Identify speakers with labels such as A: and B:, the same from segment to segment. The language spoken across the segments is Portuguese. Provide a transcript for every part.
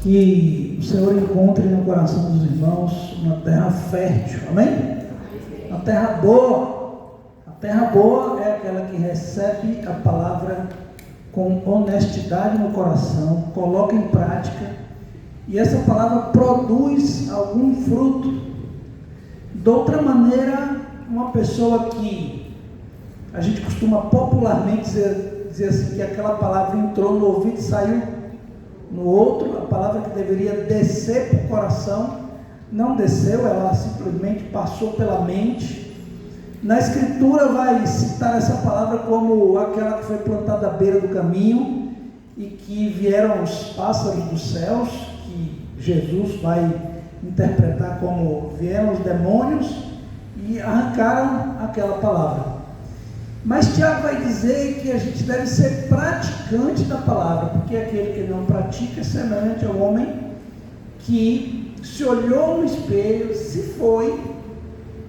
A: Que o Senhor encontre no coração dos irmãos uma terra fértil, amém? Uma terra boa. A terra boa é aquela que recebe a palavra com honestidade no coração, coloca em prática, e essa palavra produz algum fruto. De outra maneira, uma pessoa que a gente costuma popularmente dizer assim, que aquela palavra entrou no ouvido e saiu no outro, a palavra que deveria descer para o coração, não desceu, ela simplesmente passou pela mente. Na Escritura vai citar essa palavra como aquela que foi plantada à beira do caminho e que vieram os pássaros dos céus, que Jesus vai interpretar como vieram os demônios e arrancaram aquela palavra. Mas Tiago vai dizer que a gente deve ser praticante da palavra, porque aquele que não pratica é semelhante ao homem que se olhou no espelho, se foi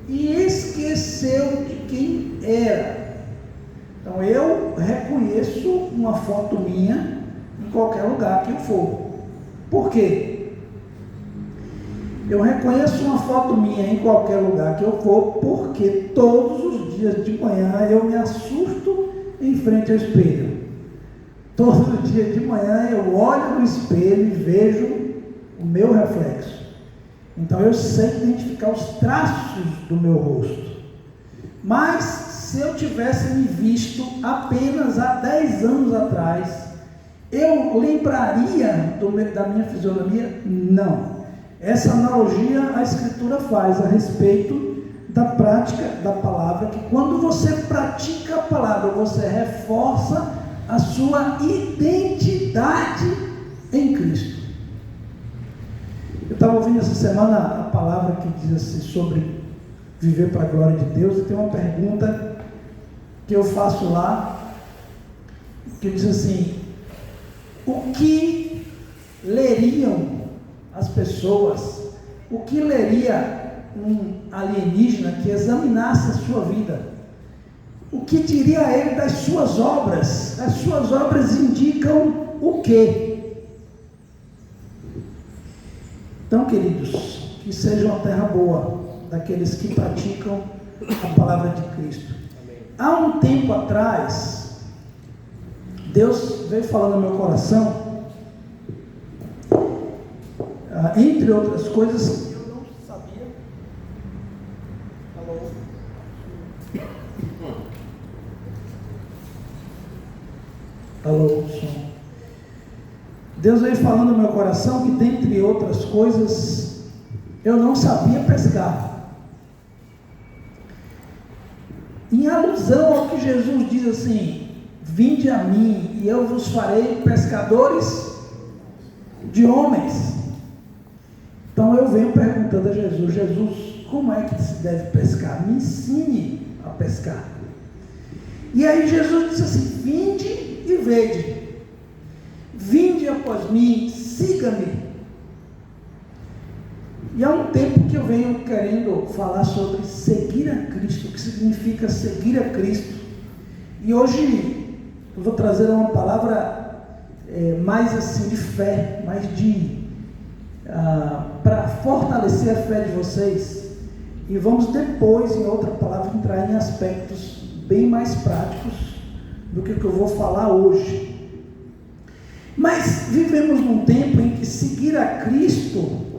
A: e esqueceu de quem era. Então eu reconheço uma foto minha em qualquer lugar que eu for. Por quê? Eu reconheço uma foto minha em qualquer lugar que eu for, porque todos os dias de manhã eu me assusto em frente ao espelho. Todo dia de manhã eu olho no espelho e vejo o meu reflexo. Então eu sei identificar os traços do meu rosto. Mas se eu tivesse me visto apenas há 10 anos atrás, eu lembraria da minha fisionomia? Não. Essa analogia a Escritura faz a respeito da prática da palavra, que quando você pratica a palavra, você reforça a sua identidade em Cristo. Eu estava ouvindo essa semana a palavra que diz assim, sobre viver para a glória de Deus, e tem uma pergunta que eu faço lá, que diz assim: o que leriam as pessoas, o que leria um alienígena que examinasse a sua vida? O que diria ele das suas obras? As suas obras indicam o quê? Então, queridos, que seja uma terra boa daqueles que praticam a palavra de Cristo. Há um tempo atrás, Deus veio falando no meu coração, entre outras coisas que eu não sabia. Alô? Alô, som. Deus veio falando no meu coração que, dentre outras coisas, eu não sabia pescar. Em alusão ao que Jesus diz assim: vinde a mim e eu vos farei pescadores de homens. Então eu venho perguntando a Jesus: Jesus, como é que se deve pescar? Me ensine a pescar. E aí Jesus disse assim: vinde e vede. Vinde após mim, siga-me. E há um tempo que eu venho querendo falar sobre seguir a Cristo, o que significa seguir a Cristo. E hoje eu vou trazer uma palavra mais assim de fé, mais de para fortalecer a fé de vocês. E vamos depois, em outra palavra, entrar em aspectos bem mais práticos do que eu vou falar hoje. Mas vivemos num tempo em que seguir a Cristo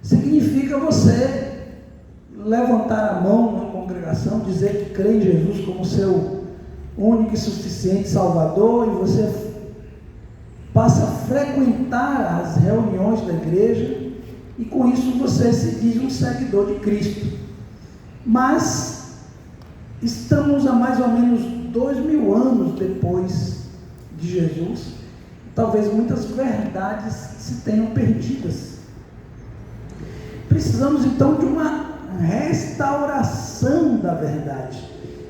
A: significa você levantar a mão na congregação, dizer que crê em Jesus como seu único e suficiente Salvador, e você passa a frequentar as reuniões da igreja, e com isso você se diz um seguidor de Cristo. Mas estamos a mais ou menos 2000 anos depois de Jesus. Talvez muitas verdades se tenham perdidas. Precisamos então de uma restauração da verdade.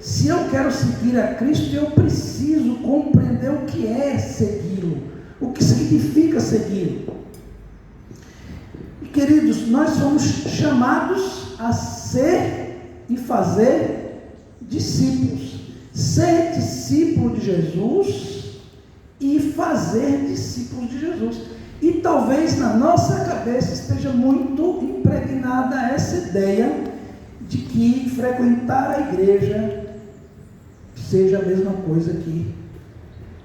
A: Se eu quero seguir a Cristo, eu preciso compreender o que é segui-lo, o que significa segui-lo. E queridos, nós somos chamados a ser e fazer discípulos. Ser discípulo de Jesus e fazer discípulos de Jesus. E talvez na nossa cabeça esteja muito impregnada essa ideia de que frequentar a igreja seja a mesma coisa que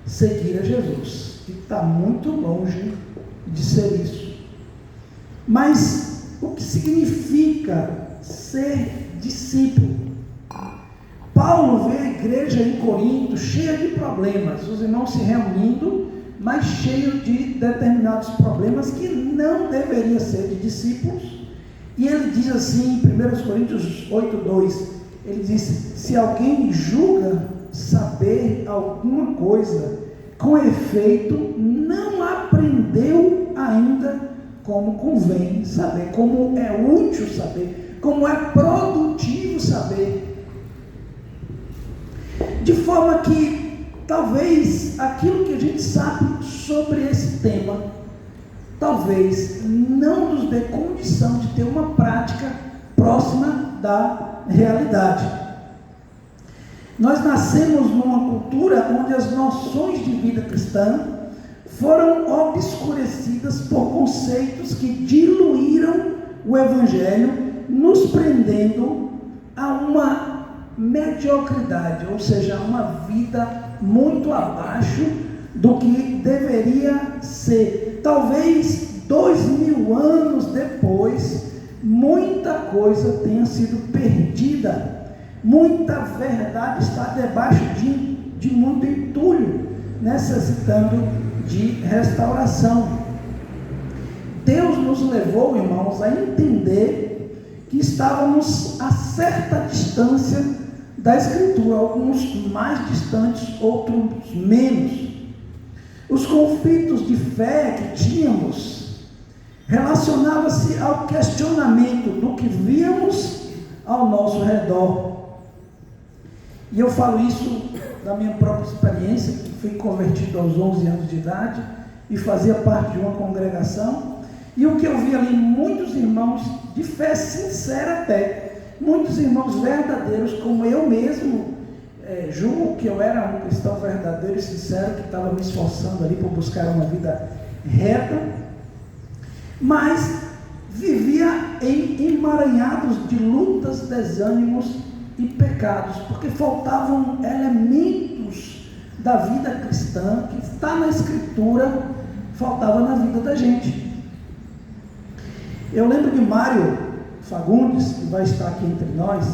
A: seguir a Jesus, que está muito longe de ser isso. Mas o que significa ser discípulo? Paulo vê a igreja em Corinto cheia de problemas, os irmãos se reunindo, mas cheio de determinados problemas que não deveriam ser de discípulos. E ele diz assim, em 1 Coríntios 8:2, ele diz: se alguém julga saber alguma coisa, com efeito não aprendeu ainda como convém saber, como é útil saber, como é produtivo saber. De forma que talvez aquilo que a gente sabe sobre esse tema, talvez não nos dê condição de ter uma prática próxima da realidade. Nós nascemos numa cultura onde as noções de vida cristã foram obscurecidas por conceitos que diluíram o Evangelho, nos prendendo a uma mediocridade, ou seja, uma vida muito abaixo do que deveria ser. Talvez 2000 anos depois, muita coisa tenha sido perdida, muita verdade está debaixo de muito entulho, necessitando de restauração. Deus nos levou, irmãos, a entender que estávamos a certa distância da Escritura, alguns mais distantes, outros menos. Os conflitos de fé que tínhamos relacionavam-se ao questionamento do que víamos ao nosso redor. E eu falo isso da minha própria experiência, que fui convertido aos 11 anos de idade e fazia parte de uma congregação, e o que eu vi ali, muitos irmãos de fé sincera até, muitos irmãos verdadeiros, como eu mesmo, julgo que eu era um cristão verdadeiro e sincero, que estava me esforçando ali por buscar uma vida reta, mas vivia em emaranhados de lutas, desânimos e pecados, porque faltavam elementos da vida cristã, que está na Escritura, faltava na vida da gente. Eu lembro de Mário Fagundes, que vai estar aqui entre nós.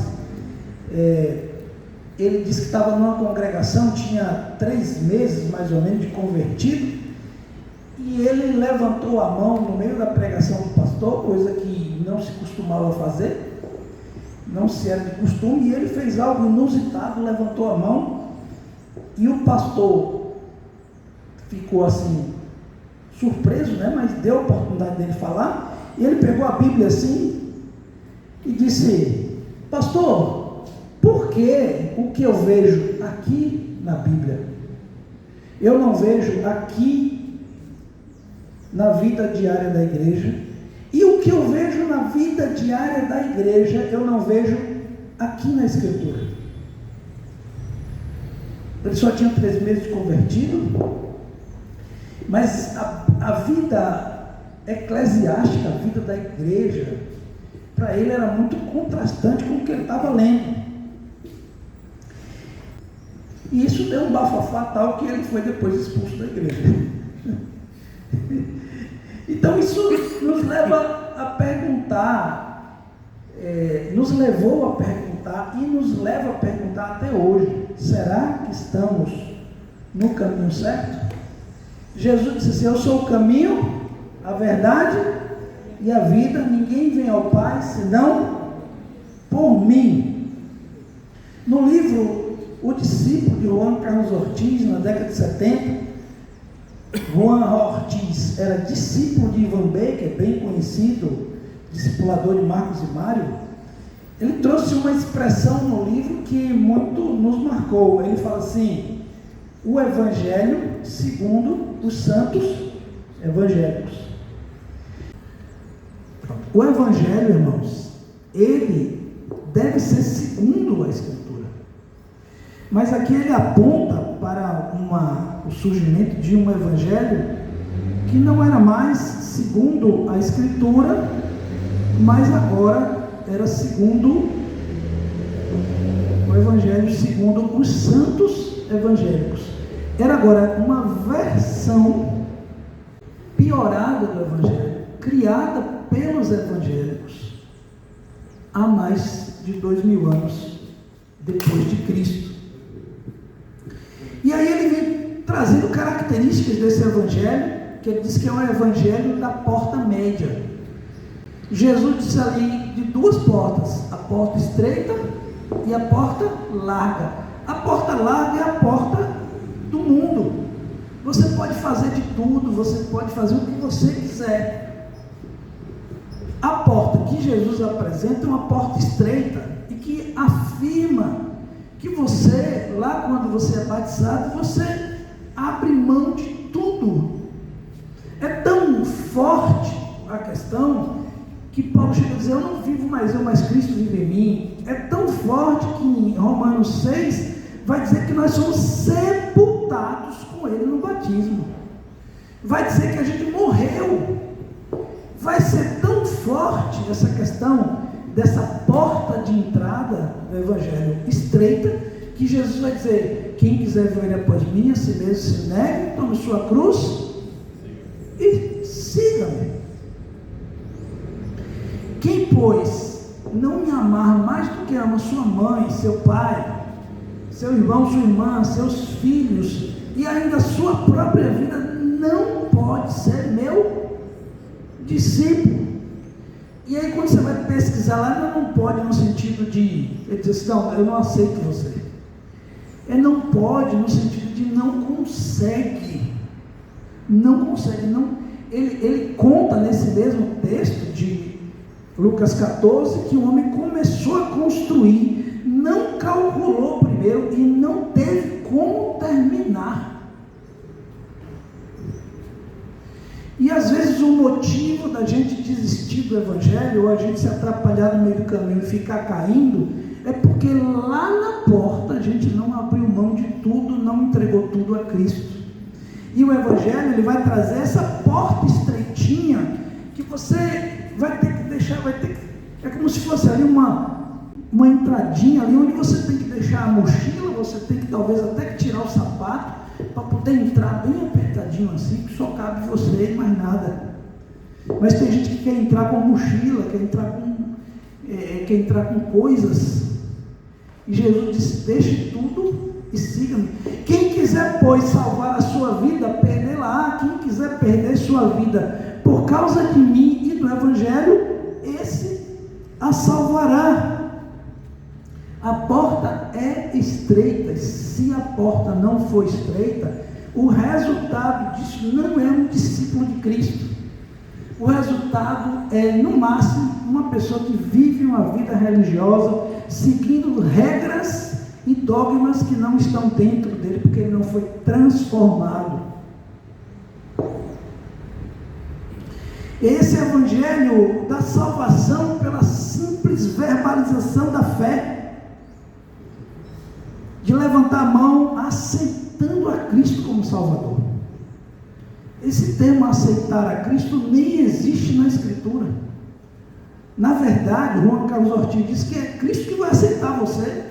A: Ele disse que estava numa congregação, tinha 3 meses mais ou menos de convertido, e ele levantou a mão no meio da pregação do pastor, coisa que não se costumava fazer, não se era de costume, e ele fez algo inusitado, levantou a mão, e o pastor ficou assim, surpreso, né? Mas deu a oportunidade dele falar, e ele pegou a Bíblia assim, e disse: pastor, por que o que eu vejo aqui na Bíblia, eu não vejo aqui na vida diária da igreja, e o que eu vejo na vida diária da igreja, eu não vejo aqui na Escritura? Ele só tinha 3 meses de convertido, mas a vida eclesiástica, a vida da igreja, para ele era muito contrastante com o que ele estava lendo. E isso deu um bafafá tal que ele foi depois expulso da igreja. Então isso nos leva a perguntar, nos levou a perguntar e nos leva a perguntar até hoje: será que estamos no caminho certo? Jesus disse assim: eu sou o caminho, a verdade e a vida, ninguém vem ao Pai senão por mim. No livro O Discípulo, de Juan Carlos Ortiz, na década de 70, Juan Ortiz era discípulo de Ivan Baker, bem conhecido, discipulador de Marcos e Mário. Ele trouxe uma expressão no livro que muito nos marcou. Ele fala assim: o Evangelho segundo os santos evangelhos. O Evangelho, irmãos, ele deve ser segundo a Escritura. Mas aqui ele aponta para o surgimento de um Evangelho que não era mais segundo a Escritura, mas agora era segundo o Evangelho, segundo os santos evangélicos. Era agora uma versão piorada do Evangelho, criada pelos evangélicos há mais de 2000 anos depois de Cristo. E aí ele vem trazendo características desse evangelho, que ele diz que é um evangelho da porta média. Jesus disse ali de duas portas, a porta estreita e a porta larga. A porta larga é a porta do mundo. Você pode fazer de tudo, você pode fazer o que você quiser. A porta que Jesus apresenta é uma porta estreita e que afirma que você, lá quando você é batizado, você abre mão de tudo. É tão forte a questão que Paulo chega a dizer: eu não vivo mais eu, mas Cristo vive em mim. É tão forte que em Romanos 6 vai dizer que nós somos sepultados com Ele no batismo. Vai dizer que a gente morreu. Vai ser tão forte essa questão dessa porta de entrada do Evangelho estreita, que Jesus vai dizer: quem quiser vir após mim, a si mesmo se negue, tome sua cruz e siga-me. Quem, pois, não me amar mais do que ama sua mãe, seu pai, seu irmão, sua irmã, seus filhos e ainda sua própria vida, não pode ser meu discípulo. E aí quando você vai pesquisar lá, não pode no sentido de, ele diz assim: não, eu não aceito você. Não pode no sentido de não consegue. Não consegue, não. Ele conta nesse mesmo texto de Lucas 14, que o homem começou a construir, não calculou primeiro e não teve como terminar. E às vezes o motivo da gente desistir do Evangelho, ou a gente se atrapalhar no meio do caminho e ficar caindo, é porque lá na porta a gente não abriu mão de tudo, não entregou tudo a Cristo. E o Evangelho, ele vai trazer essa porta estreitinha, que você vai ter que deixar, é como se fosse ali uma entradinha ali, onde você tem que deixar a mochila, você tem que talvez até que tirar o sapato, para poder entrar bem apertadinho assim, que só cabe você e mais nada. Mas tem gente que quer entrar com mochila, quer entrar com coisas, e Jesus disse: deixe tudo e siga-me. Quem quiser, pois, salvar a sua vida, perdê-la. Quem quiser perder sua vida por causa de mim e do Evangelho, esse a salvará. A porta é estreita, e se a porta não for estreita, o resultado disso não é um discípulo de Cristo. O resultado é, no máximo, uma pessoa que vive uma vida religiosa, seguindo regras e dogmas que não estão dentro dele, porque ele não foi transformado. Esse evangelho da salvação pela simples verbalização da fé, de levantar a mão aceitando a Cristo como Salvador. Esse termo aceitar a Cristo nem existe na Escritura. Na verdade, Juan Carlos Ortiz diz que é Cristo que vai aceitar você.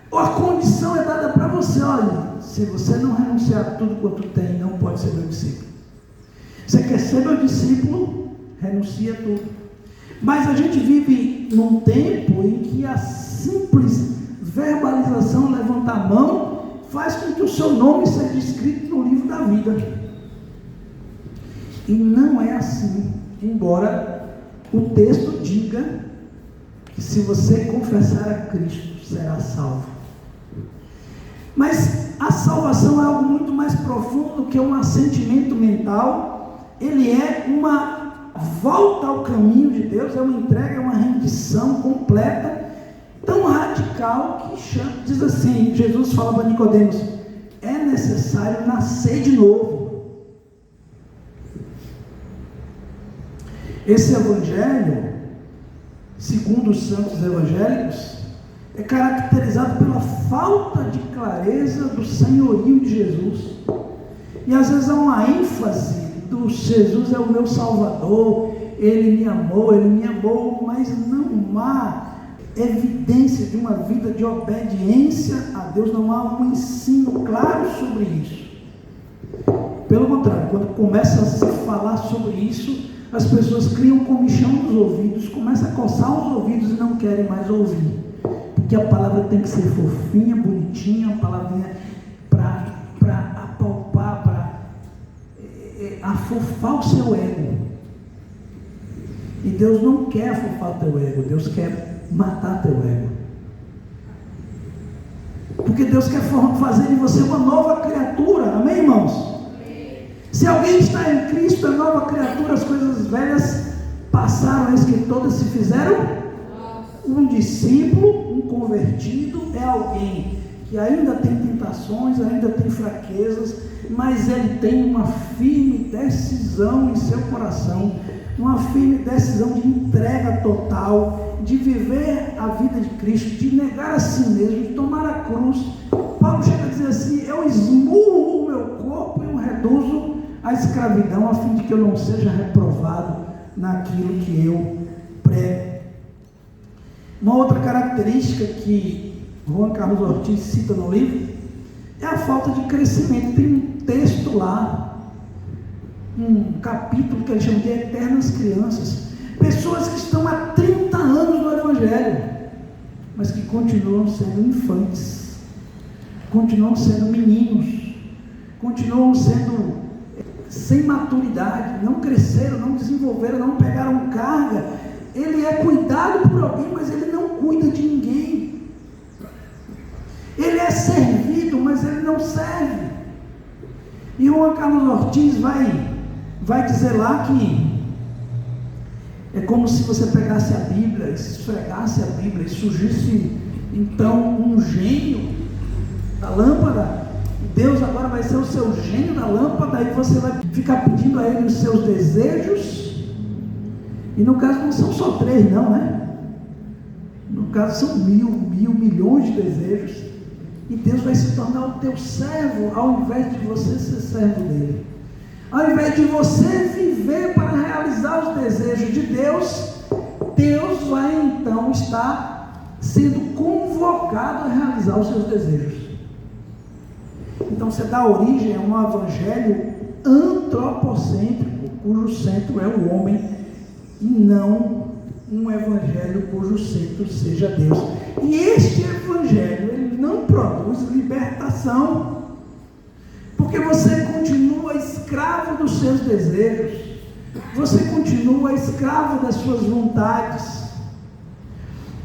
A: Ou a condição é dada para você: olha, se você não renunciar a tudo quanto tem, não pode ser meu discípulo. Você quer ser meu discípulo? Renuncia a tudo. Mas a gente vive num tempo em que a simples verbalização, levantar a mão, faz com que o seu nome seja escrito no livro da vida. E não é assim, embora o texto diga que se você confessar a Cristo, será salvo. Mas a salvação é algo muito mais profundo do que um assentimento mental. Ele é uma volta ao caminho de Deus, é uma entrega, é uma rendição completa, tão radical que diz assim, Jesus fala para Nicodemos: é necessário nascer de novo. Esse evangelho, segundo os santos evangélicos, é caracterizado pela falta de clareza do senhorio de Jesus. E às vezes há uma ênfase Jesus é o meu Salvador, Ele me amou, mas não há evidência de uma vida de obediência a Deus, não há um ensino claro sobre isso. Pelo contrário, quando começa a se falar sobre isso, as pessoas criam comichão nos ouvidos, começam a coçar os ouvidos e não querem mais ouvir, porque a palavra tem que ser fofinha, bonitinha, a palavrinha para apalpar, para afofar o seu ego. E Deus não quer afofar o teu ego, Deus quer matar teu ego. Porque Deus quer fazer de você uma nova criatura, amém, irmãos? Se alguém está em Cristo, é nova criatura, as coisas velhas passaram, eis que todas se fizeram. Um discípulo, um convertido, é alguém que ainda tem tentações, ainda tem fraquezas, mas ele tem uma firme decisão em seu coração, uma firme decisão de entrega total, de viver a vida de Cristo, de negar a si mesmo, de tomar a cruz. Paulo chega a dizer assim: eu esmurro o meu corpo e o reduzo à escravidão, a fim de que eu não seja reprovado naquilo que eu prego. Uma outra característica que Juan Carlos Ortiz cita no livro é a falta de crescimento. Tem um texto lá, um capítulo que ele chama de Eternas Crianças, pessoas que estão há 30 anos no Evangelho, mas que continuam sendo infantes, continuam sendo meninos, continuam sendo sem maturidade, não cresceram, não desenvolveram, não pegaram carga. Ele é cuidado por alguém, mas ele não cuida de ninguém. Ele é servido, mas ele não serve. E o Juan Carlos Ortiz vai dizer lá que é como se você pegasse a Bíblia, esfregasse a Bíblia e surgisse então um gênio da lâmpada. Deus agora vai ser o seu gênio da lâmpada, e você vai ficar pedindo a Ele os seus desejos. E no caso não são só 3 não, né? No caso são milhões de desejos. E Deus vai se tornar o teu servo, ao invés de você ser servo dele. Ao invés de você viver para realizar os desejos de Deus, Deus vai então estar sendo convocado a realizar os seus desejos. Então você dá origem a um evangelho antropocêntrico, cujo centro é o homem, e não um evangelho cujo centro seja Deus. E este evangelho, ele não produz libertação, porque você continua escravo dos seus desejos, você continua escravo das suas vontades.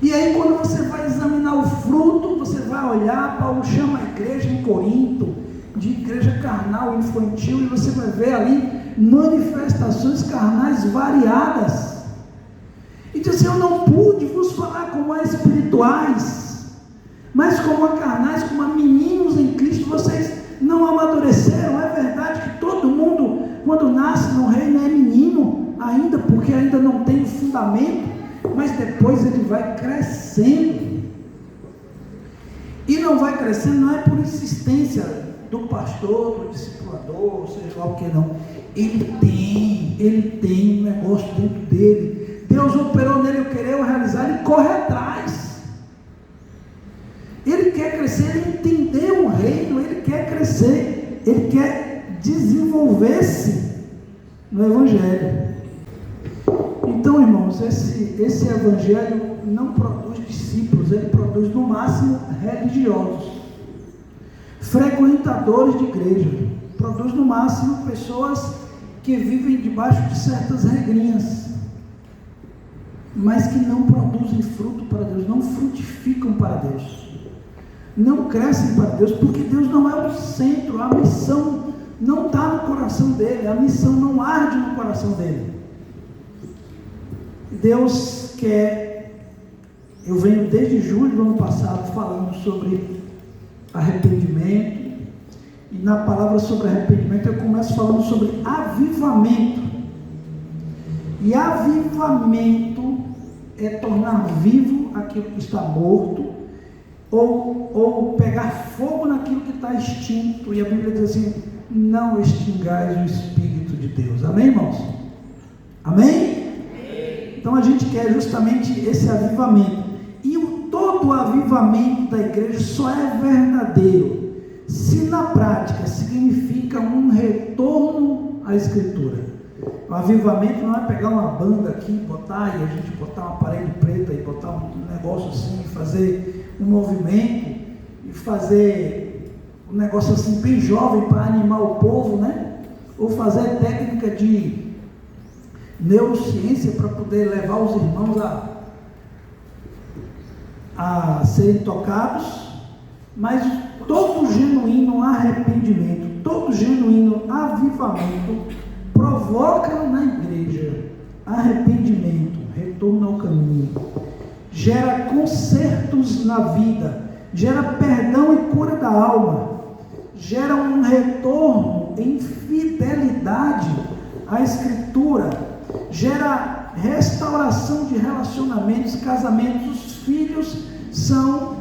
A: E aí, quando você vai examinar o fruto, você vai olhar. Paulo chama a igreja em Corinto de igreja carnal, infantil, e você vai ver ali manifestações carnais variadas. E diz assim: eu não pude vos falar como a espirituais, mas como a carnais, como a meninos em Cristo. Vocês não amadureceram. É verdade que todo mundo, quando nasce no reino, é menino ainda, porque ainda não tem o fundamento, mas depois ele vai crescendo. E não vai crescendo, não é por insistência do pastor, do discipulador, seja lá o que não. Ele tem um negócio dentro dele. Deus operou nele o querer, o realizar, ele corre atrás. Ele quer crescer, ele entendeu o reino, ele quer crescer, ele quer desenvolver-se no evangelho. Então, irmãos, esse evangelho não produz discípulos, ele produz no máximo religiosos, frequentadores de igreja, produz no máximo pessoas que vivem debaixo de certas regrinhas, mas que não produzem fruto para Deus, não frutificam para Deus, não crescem para Deus, porque Deus não é o centro, a missão não está no coração dele, a missão não arde no coração dele. Deus quer, eu venho desde julho do ano passado falando sobre arrependimento, e na palavra sobre arrependimento eu começo falando sobre avivamento. E avivamento é tornar vivo aquilo que está morto, ou pegar fogo naquilo que está extinto. E a Bíblia diz assim: não extingais o Espírito de Deus. Amém, irmãos? Amém? Então a gente quer justamente esse avivamento. E todo o avivamento da igreja só é verdadeiro se na prática significa um retorno à Escritura. O avivamento não é pegar uma banda aqui, botar e a gente botar uma parede preta e botar um negócio assim, fazer um movimento e fazer um negócio assim bem jovem para animar o povo, né? Ou fazer técnica de neurociência para poder levar os irmãos a serem tocados, mas todo genuíno arrependimento, todo genuíno avivamento provoca na igreja arrependimento, retorno ao caminho, gera consertos na vida, gera perdão e cura da alma, gera um retorno em fidelidade à Escritura, gera restauração de relacionamentos, casamentos. Os filhos são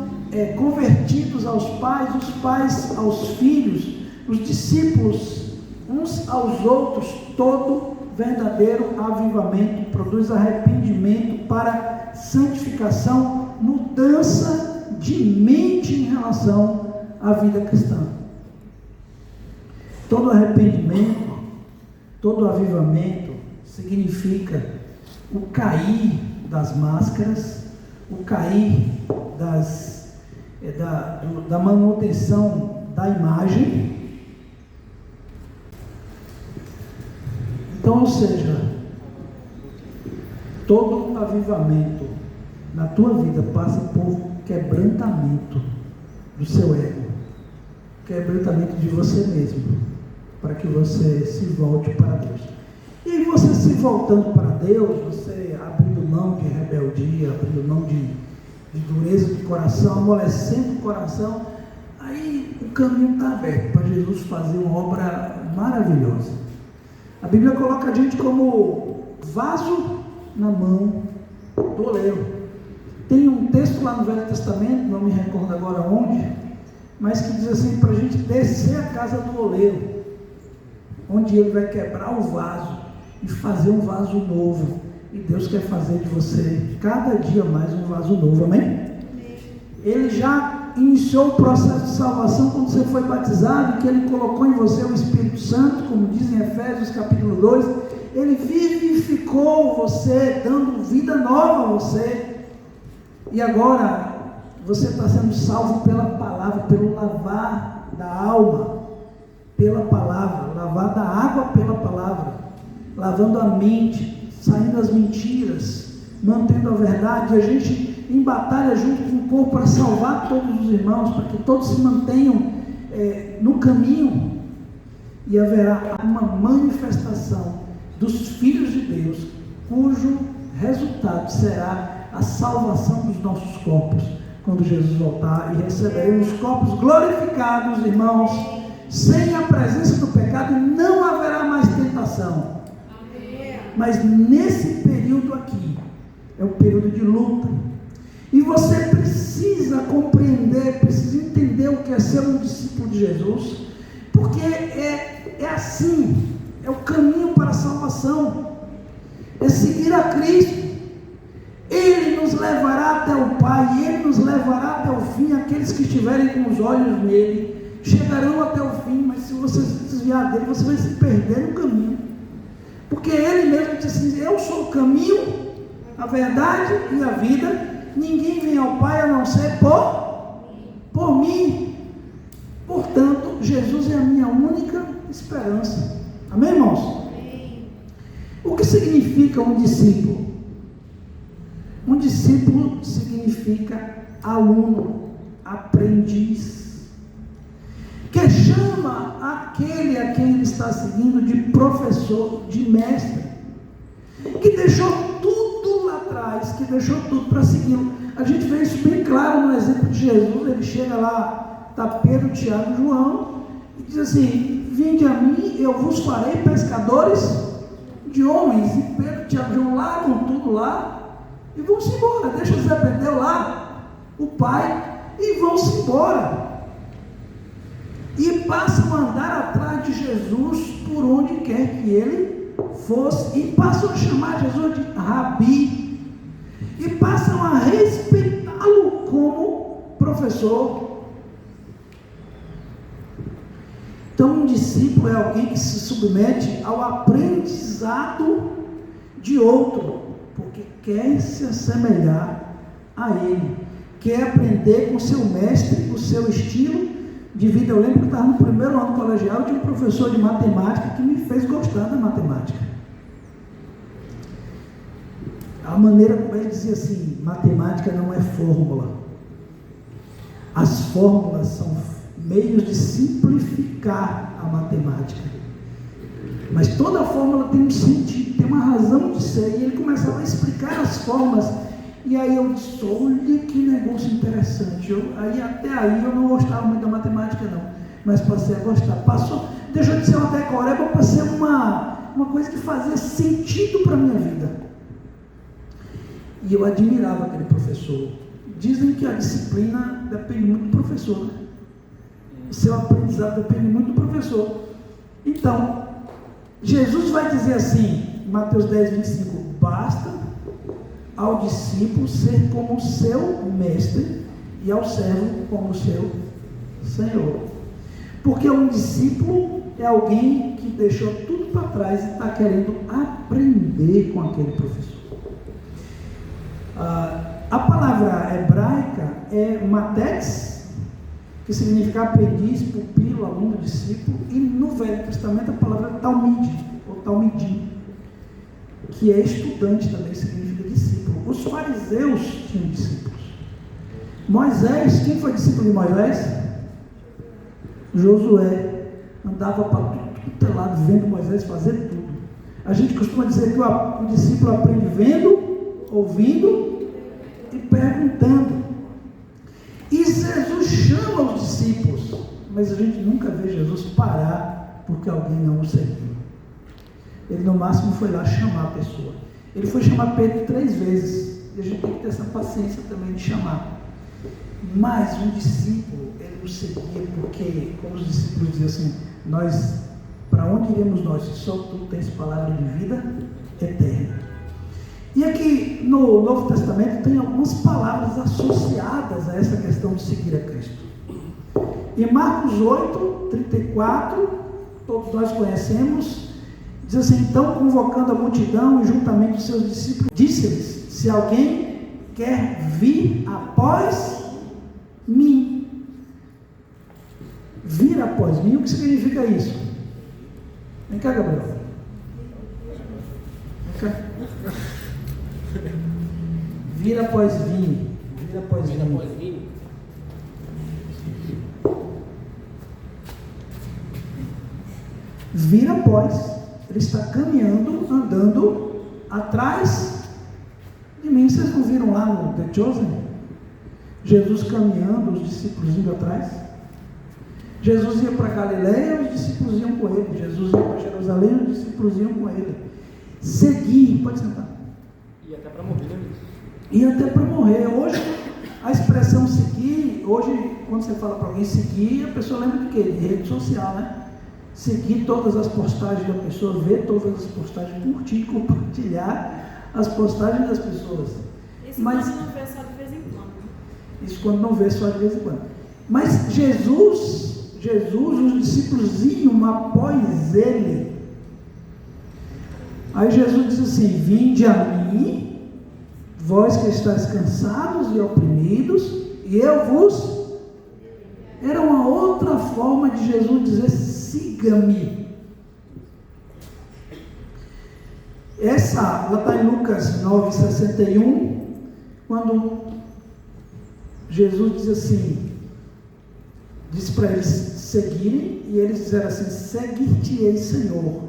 A: convertidos aos pais, os pais aos filhos, os discípulos uns aos outros. Todo verdadeiro avivamento produz arrependimento para santificação, mudança de mente em relação à vida cristã. Todo arrependimento, todo avivamento significa o cair das máscaras, o cair da manutenção da imagem. Então, ou seja, todo avivamento na tua vida passa por quebrantamento do seu ego, quebrantamento de você mesmo, para que você se volte para Deus. E aí você se voltando para Deus, você abrindo mão de rebeldia, abrindo mão de dureza de coração, amolecendo o coração, aí o caminho está aberto para Jesus fazer uma obra maravilhosa. A Bíblia coloca a gente como vaso na mão do oleiro. Tem um texto lá no Velho Testamento, não me recordo agora onde, mas que diz assim, para a gente descer a casa do oleiro, onde ele vai quebrar o vaso e fazer um vaso novo. E Deus quer fazer de você cada dia mais um vaso novo, amém? Ele já iniciou o processo de salvação quando você foi batizado, que Ele colocou em você o Espírito Santo, como diz em Efésios capítulo 2, Ele vivificou você, dando vida nova a você, e agora você está sendo salvo pela palavra, pelo lavar da alma, pela palavra, lavar da água pela palavra, lavando a mente, saindo as mentiras, mantendo a verdade. E a gente em batalha junto com o povo para salvar todos os irmãos, para que todos se mantenham no caminho, e haverá uma manifestação dos filhos de Deus, cujo resultado será a salvação dos nossos corpos, quando Jesus voltar, e receberemos corpos glorificados, irmãos. Sem a presença do pecado não haverá mais tentação. Mas nesse período aqui, é o período de luta, e você precisa compreender, precisa entender o que é ser um discípulo de Jesus, porque é assim, é o caminho para a salvação, é seguir a Cristo. Ele nos levará até o Pai, e Ele nos levará até o fim. Aqueles que estiverem com os olhos nele chegarão até o fim, mas se você se desviar dele, você vai se perder no caminho, porque Ele mesmo disse assim: eu sou o caminho, a verdade e a vida, ninguém vem ao Pai a não ser por mim. Portanto, Jesus é a minha única esperança. Amém, irmãos? Amém. O que significa um discípulo? Um discípulo significa aluno, aprendiz, que chama aquele a quem ele está seguindo de professor, de mestre, que deixou tudo lá atrás, que deixou tudo para segui-lo. A gente vê isso bem claro no exemplo de Jesus. Ele chega lá, está Pedro, Tiago e João, e diz assim: vinde a mim, eu vos farei pescadores de homens. E Pedro, Tiago e João largam tudo lá e vão-se embora, deixa Zebedeu lá, o pai, e vão-se embora, e passam a andar atrás de Jesus por onde quer quer que ele fosse, e passam a chamar Jesus de Rabi, e passam a respeitá-lo como professor. Então, um discípulo é alguém que se submete ao aprendizado de outro, porque quer se assemelhar a ele, quer aprender com o seu mestre, o seu estilo de vida. Eu lembro que estava no primeiro ano colegial, tinha um professor de matemática que me fez gostar da matemática. A maneira como ele dizia assim: matemática não é fórmula, as fórmulas são meios de simplificar a matemática, mas toda fórmula tem um sentido, tem uma razão de ser. E ele começava a explicar as formas, e aí eu disse: olha que negócio interessante. Até aí eu não gostava muito da matemática não, mas passei a gostar. Deixou de ser uma decoreba para ser uma coisa que fazia sentido para a minha vida. E eu admirava aquele professor. Dizem que a disciplina depende muito do professor, né? O seu aprendizado depende muito do professor. Então, Jesus vai dizer assim, em Mateus 10, 25, basta ao discípulo ser como o seu mestre e ao servo como o seu Senhor. Porque um discípulo é alguém que deixou tudo para trás e está querendo aprender com aquele professor. A palavra hebraica é matex, que significa aprendiz, pupilo, aluno, discípulo, e no Velho Testamento a palavra talmid, ou talmidim, que é estudante, também significa discípulo. Os fariseus tinham discípulos. Moisés, quem foi discípulo de Moisés? Josué. Andava para tudo lado vendo Moisés fazer tudo. A gente costuma dizer que o discípulo aprende vendo, ouvindo e perguntando. E Jesus chama os discípulos, mas a gente nunca vê Jesus parar porque alguém não o seguiu. Ele no máximo foi lá chamar a pessoa. Ele foi chamar Pedro 3 vezes, e a gente tem que ter essa paciência também de chamar. Mas um discípulo, ele não seguia porque, como os discípulos diziam assim: para onde iremos nós, se só tu tens palavra de vida eterna? E aqui no Novo Testamento tem algumas palavras associadas a essa questão de seguir a Cristo. Em Marcos 8, 34, todos nós conhecemos, diz assim: então, convocando a multidão e juntamente os seus discípulos, disse-lhes: se alguém quer vir após mim. Vir após mim, o que significa isso? Vem cá, Gabriel. Vem cá. Vir após mim. Vir após mim. Vir após. Ele está caminhando, andando atrás de mim. Vocês não viram lá no The Chosen? Jesus caminhando, os discípulos indo atrás. Jesus ia para Galileia, os discípulos iam com ele. Jesus ia para Jerusalém, os discípulos iam com ele. Seguir, pode sentar.
B: E até para morrer, né?
A: E até para morrer. Hoje, a expressão seguir, hoje, quando você fala para alguém seguir, a pessoa lembra de quê? De rede social, né? Seguir todas as postagens da pessoa, ver todas as postagens, curtir, compartilhar as postagens das pessoas.
C: Isso quando não vê só de vez em quando.
A: Isso quando não vê só de vez em quando. Mas Jesus, os discípulos iam após ele. Aí Jesus diz assim: vinde a mim, vós que estáis cansados e oprimidos, e eu vos... Era uma outra forma de Jesus dizer: siga-me. Ela está em Lucas 9,61, quando Jesus diz assim, disse para eles seguirem, e eles disseram assim: seguir-te-ei, Senhor,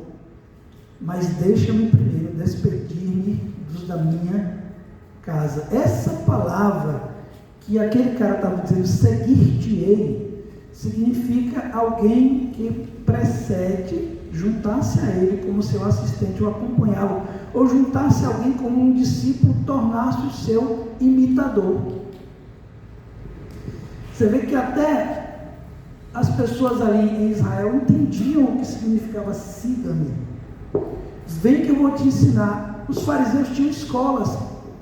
A: mas deixa-me primeiro despedir-me dos da minha casa. Essa palavra que aquele cara estava dizendo, seguir-te-ei, significa alguém que precede, juntar-se a ele como seu assistente, ou acompanhá-lo, ou juntar-se a alguém como um discípulo, tornar-se o seu imitador. Você vê que até as pessoas ali em Israel entendiam o que significava siga-me. Vem que eu vou te ensinar. Os fariseus tinham escolas.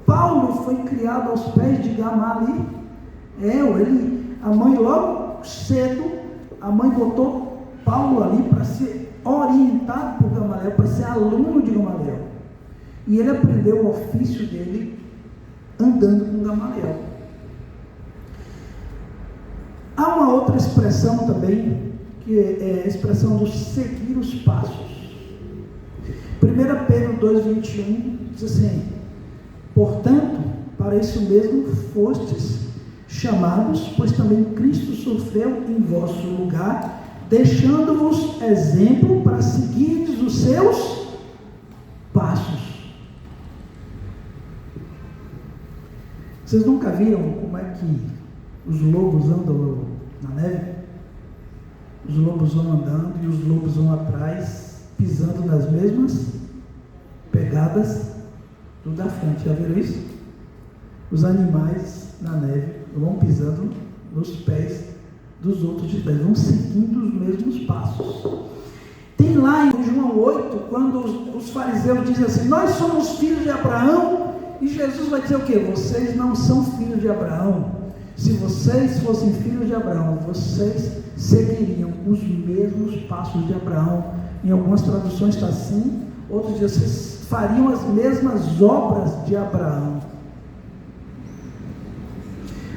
A: Paulo foi criado aos pés de Gamaliel. A mãe logo cedo, a mãe botou Paulo ali para ser orientado por Gamaliel, para ser aluno de Gamaliel. E ele aprendeu o ofício dele andando com Gamaliel. Há uma outra expressão também, que é a expressão do seguir os passos. 1 Pedro 2,21 diz assim: portanto, para isso mesmo fostes chamados, pois também Cristo sofreu em vosso lugar, deixando-vos exemplo para seguirdes os seus passos. Vocês nunca viram como é que os lobos andam na neve? Os lobos vão andando e os lobos vão atrás, pisando nas mesmas pegadas do da frente. Já viram isso? Os animais na neve vão pisando nos pés dos outros de trás, vão seguindo os mesmos passos. Tem lá em João 8, quando os fariseus dizem assim: nós somos filhos de Abraão, e Jesus vai dizer o quê? Vocês não são filhos de Abraão. Se vocês fossem filhos de Abraão, vocês seguiriam os mesmos passos de Abraão. Em algumas traduções está assim, outros dizem, vocês fariam as mesmas obras de Abraão.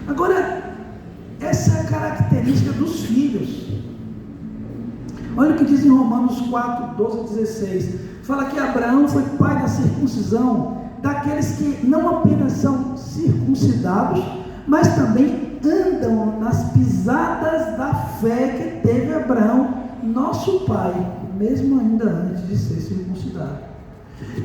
A: Agora, essa é a característica dos filhos. Olha o que diz em Romanos 4, 12 a 16. Fala que Abraão foi pai da circuncisão, daqueles que não apenas são circuncidados, mas também andam nas pisadas da fé que teve Abraão, nosso pai, mesmo ainda antes de ser circuncidado.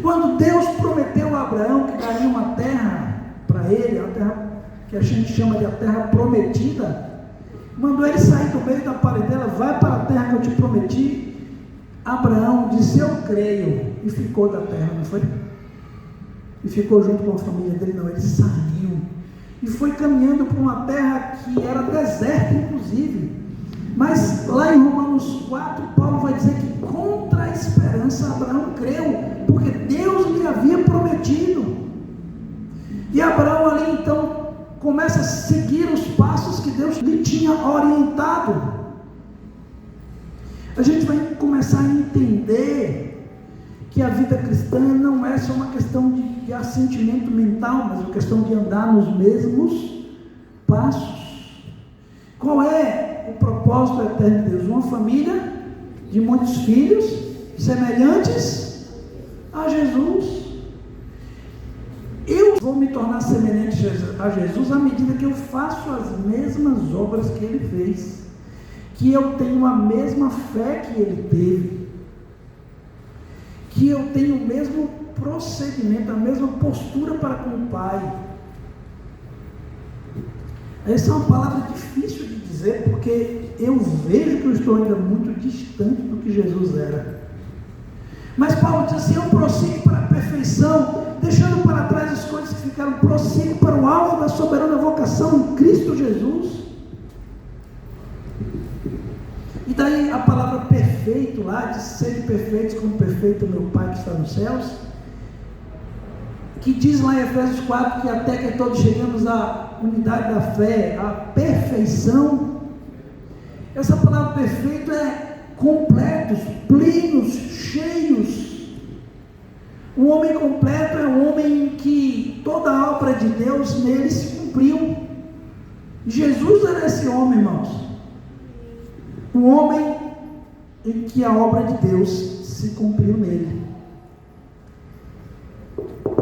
A: Quando Deus prometeu a Abraão que daria uma terra para ele, a terra que a gente chama de a terra prometida, mandou ele sair do meio da parentela, vai para a terra que eu te prometi. Abraão disse: eu creio, e ficou da terra, não foi? E ficou junto com a família dele? Não, ele saiu e foi caminhando para uma terra que era deserta, inclusive. Mas lá em Romanos 4, Paulo vai dizer que contra a esperança Abraão creu, porque Deus lhe havia prometido. E Abraão ali então começa a seguir os passos que Deus lhe tinha orientado. A gente vai começar a entender que a vida cristã não é só uma questão de assentimento mental, mas uma questão de andar nos mesmos passos. Qual é o propósito eterno de Deus? Uma família de muitos filhos semelhantes a Jesus. Eu vou me tornar semelhante a Jesus à medida que eu faço as mesmas obras que ele fez, que eu tenho a mesma fé que ele teve, que eu tenho o mesmo procedimento, a mesma postura para com o Pai. Essa é uma palavra difícil de dizer, porque eu vejo que eu estou ainda muito distante do que Jesus era. Mas Paulo diz assim: eu prossigo para a perfeição, deixando para trás as coisas que ficaram, prossigo para o alvo da soberana vocação em Cristo Jesus. E daí a palavra perfeito lá, de ser perfeitos como perfeito é meu Pai que está nos céus, que diz lá em Efésios 4 que até que todos chegamos à unidade da fé, à perfeição. Essa palavra perfeito é completos, plenos, cheios. Um homem completo é um homem em que toda a obra de Deus nele se cumpriu. Jesus era esse homem, irmãos. Um homem em que a obra de Deus se cumpriu nele.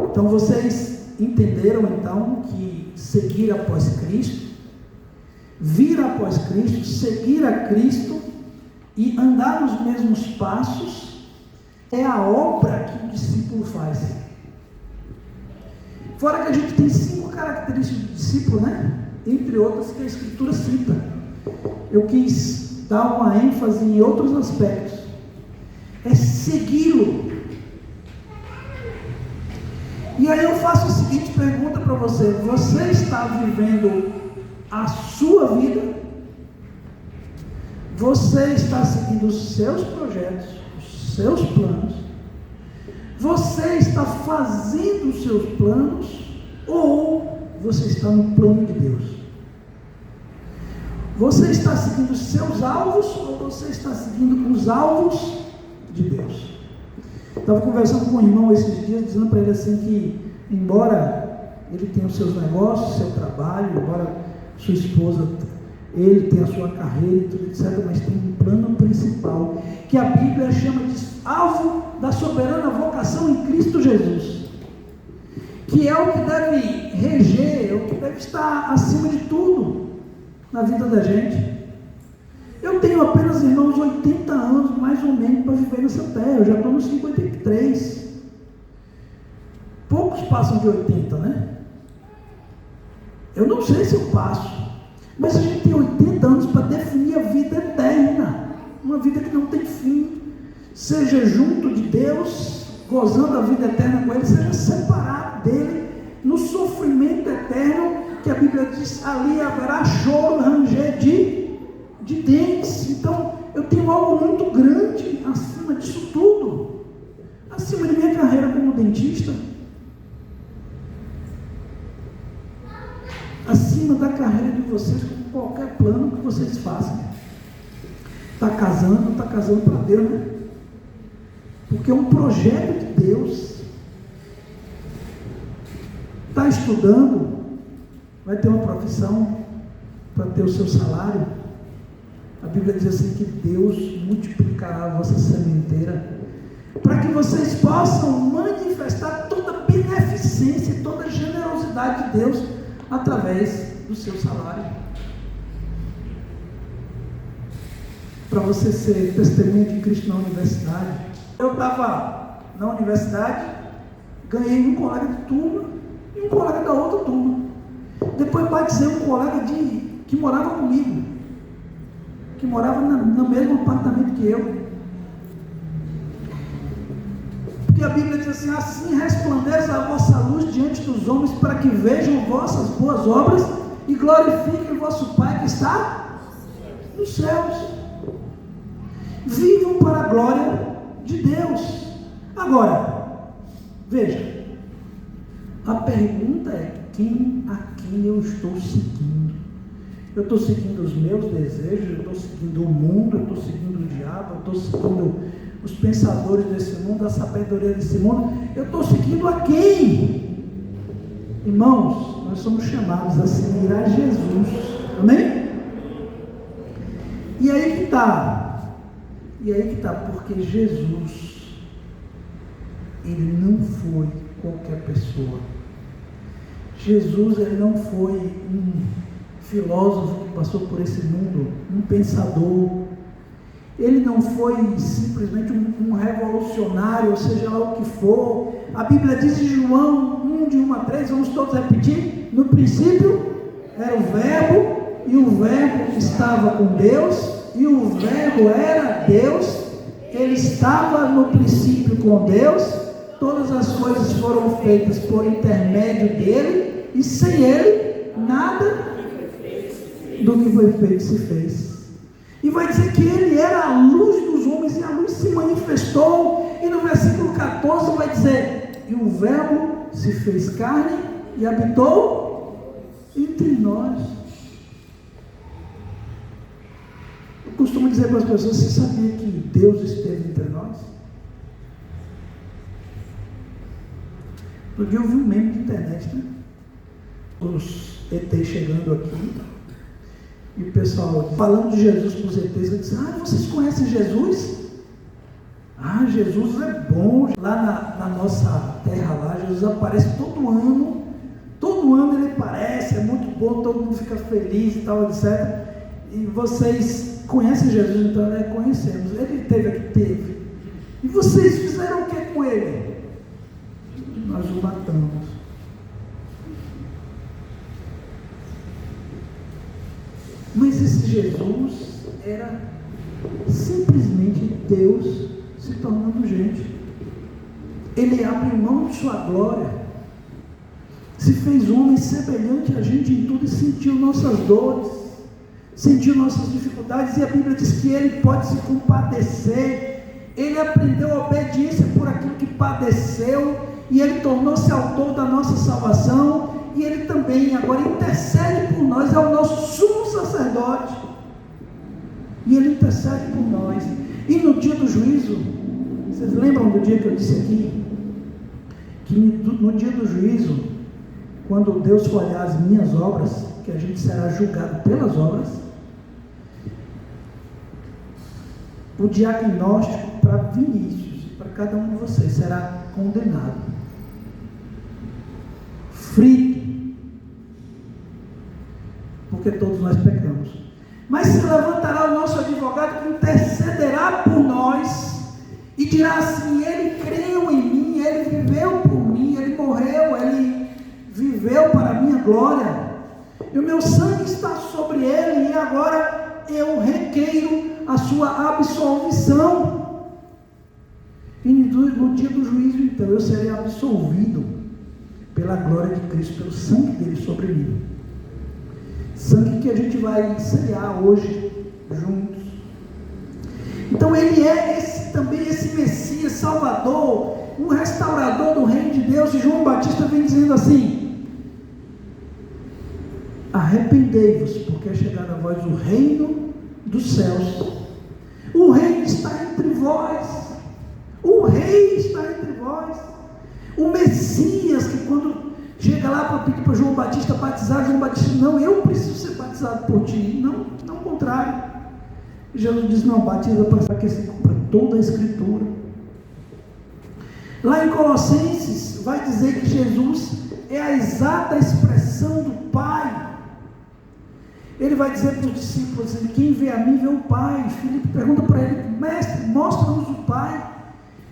A: Então vocês entenderam então que seguir após Cristo, vir após Cristo, seguir a Cristo e andar nos mesmos passos é a obra que o discípulo faz. Fora que a gente tem 5 características do discípulo, né? Entre outras que a Escritura cita. Eu quis dar uma ênfase em outros aspectos. É segui-lo. E aí eu faço a seguinte pergunta para você: você está vivendo a sua vida Você está seguindo os seus projetos, os seus planos? Você está fazendo os seus planos? Ou você está no plano de Deus? Você está seguindo os seus alvos ou você está seguindo os alvos de Deus? Estava conversando com um irmão esses dias, dizendo para ele assim que, embora ele tenha os seus negócios, seu trabalho, embora sua esposa, ele tenha a sua carreira e tudo, etc., mas tem um plano principal, que a Bíblia chama de alvo da soberana vocação em Cristo Jesus, que é o que deve reger, é o que deve estar acima de tudo na vida da gente. Eu tenho apenas, irmãos, 80 anos, mais ou menos, para viver nessa terra. Eu já estou nos 53. Poucos passam de 80, né? Eu não sei se eu passo, mas a gente tem 80 anos para definir a vida eterna, uma vida que não tem fim, seja junto de Deus, gozando a vida eterna com Ele, seja separado dEle, no sofrimento eterno, que a Bíblia diz, ali haverá choro, ranger de dentes. Então, eu tenho algo muito grande acima disso tudo, acima de minha carreira como dentista, acima da carreira de vocês, com qualquer plano que vocês façam. Está casando para Deus, né? Porque é um projeto de Deus. Está estudando, vai ter uma profissão para ter o seu salário. A Bíblia diz assim que Deus multiplicará a vossa sementeira, para que vocês possam manifestar toda a beneficência e toda a generosidade de Deus através do seu salário. Para você ser testemunha de Cristo na universidade. Eu estava na universidade, ganhei um colega de turma e um colega da outra turma. Depois batizei um colega que morava comigo, que morava no mesmo apartamento que eu. Porque a Bíblia diz assim: assim resplandeça a vossa luz diante dos homens, para que vejam vossas boas obras e glorifiquem o vosso Pai que está nos céus. Vivam para a glória de Deus. Agora, veja, a pergunta é: a quem eu estou seguindo? Eu estou seguindo os meus desejos, eu estou seguindo o mundo, eu estou seguindo o diabo, eu estou seguindo os pensadores desse mundo, a sabedoria desse mundo. Eu estou seguindo a quem? Irmãos, nós somos chamados a seguir a Jesus. Amém? E aí que está, porque Jesus, Ele não foi qualquer pessoa. Jesus, Ele não foi um filósofo que passou por esse mundo, um pensador. Ele não foi simplesmente um revolucionário, ou seja lá o que for. A Bíblia diz em João 1, de 1 a 3, vamos todos repetir: no princípio era o Verbo, e o Verbo estava com Deus, e o Verbo era Deus. Ele estava no princípio com Deus. Todas as coisas foram feitas por intermédio dele, e sem ele nada do que foi feito se fez. E vai dizer que ele era a luz dos homens, e a luz se manifestou. E no versículo 14 vai dizer: e o Verbo se fez carne e habitou entre nós. Eu costumo dizer para as pessoas: você sabia que Deus esteve entre nós? Outro dia eu vi um meme de internet, né? Os ETs chegando aqui, e o pessoal falando de Jesus para os ETs, eu disse: vocês conhecem Jesus? Jesus é bom. Lá na nossa terra, lá, Jesus aparece todo ano ele aparece, é muito bom, todo mundo fica feliz e tal, etc. E vocês conhecem Jesus? Então, conhecemos. Ele teve aqui, teve. E vocês fizeram o que com ele? Nós o matamos. Mas esse Jesus era simplesmente Deus se tornando gente. Ele abriu mão de sua glória, se fez homem semelhante a gente em tudo e sentiu nossas dores, sentiu nossas dificuldades, e a Bíblia diz que Ele pode se compadecer. Ele aprendeu a obediência por aquilo que padeceu, e Ele tornou-se autor da nossa salvação, e Ele também agora intercede por nós, é o nosso sumo sacerdote, e Ele intercede por nós. E no dia do juízo, vocês lembram do dia que eu disse aqui, que no dia do juízo, quando Deus for olhar as minhas obras, que a gente será julgado pelas obras, o diagnóstico para Vinícius e para cada um de vocês será condenado, frito, porque todos nós pecamos. Mas se levantará o nosso advogado que intercederá por nós e dirá assim: Ele creu em mim, Ele viveu por mim, Ele morreu, Ele viveu para a minha glória, e o meu sangue está sobre Ele, e agora eu requeiro a sua absolvição. E no dia do juízo, então, eu serei absolvido pela glória de Cristo, pelo sangue dele sobre mim. Sangue que a gente vai ceiar hoje juntos. Então Ele é também esse Messias, Salvador, um restaurador do reino de Deus. E João Batista vem dizendo assim: arrependei-vos, porque é chegado a vós o reino dos céus. O reino está entre vós. O rei está entre vós. O Messias, que quando chega lá para pedir para João Batista batizar, João Batista: não, eu preciso ser batizado por ti. Não o contrário. E Jesus diz: não, batiza para que se cumpra toda a Escritura. Lá em Colossenses vai dizer que Jesus é a exata expressão do Pai. Ele vai dizer para os discípulos: quem vê a mim vê o Pai. Filipe pergunta para ele: mestre, mostra-nos o Pai.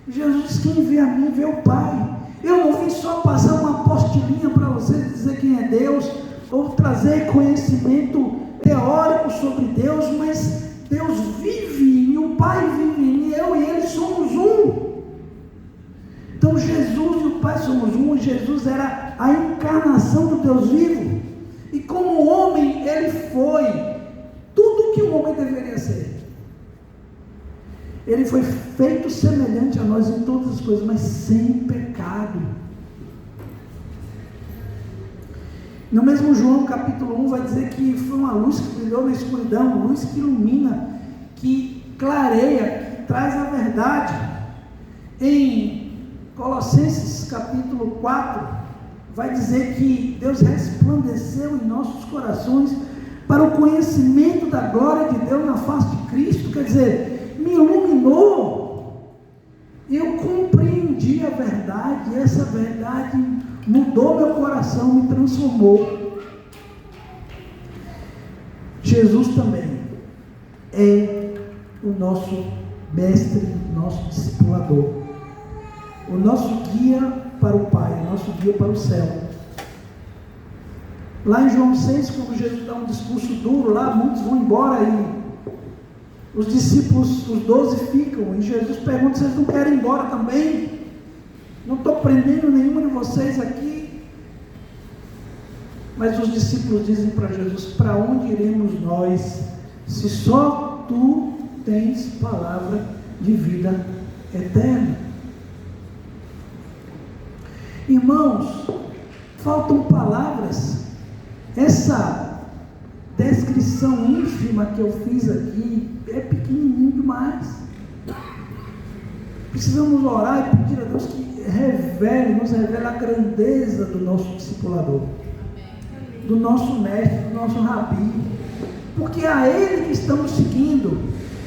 A: E Jesus diz: quem vê a mim vê o Pai. Eu não vim só passar uma apostilinha para vocês dizer quem é Deus, ou trazer conhecimento teórico sobre Deus, mas Deus vive em mim, o Pai vive em mim, eu e Ele somos um. Então Jesus e o Pai somos um, e Jesus era a encarnação do Deus vivo, e como homem Ele foi tudo o que um homem deveria ser. Ele foi feito semelhante a nós em todas as coisas, mas sem pecado. No mesmo João capítulo 1 vai dizer que foi uma luz que brilhou na escuridão, luz que ilumina, que clareia, que traz a verdade. Em Colossenses capítulo 4 vai dizer que Deus resplandeceu em nossos corações para o conhecimento da glória de Deus na face de Cristo. Quer dizer, me iluminou, eu compreendi a verdade, e essa verdade mudou meu coração, me transformou. Jesus também é o nosso mestre, nosso discipulador, o nosso guia para o Pai, o nosso guia para o céu. Lá em João 6, quando Jesus dá um discurso duro lá, muitos vão embora e os discípulos, os 12 ficam, e Jesus pergunta: vocês não querem ir embora também? Não estou prendendo nenhum de vocês aqui. Mas os discípulos dizem para Jesus: para onde iremos nós, se só tu tens palavra de vida eterna? Irmãos, faltam palavras. Essa descrição ínfima que eu fiz aqui é pequenininho demais. Precisamos orar e pedir a Deus que nos revele a grandeza do nosso discipulador, do nosso mestre, do nosso rabi, porque é a Ele que estamos seguindo.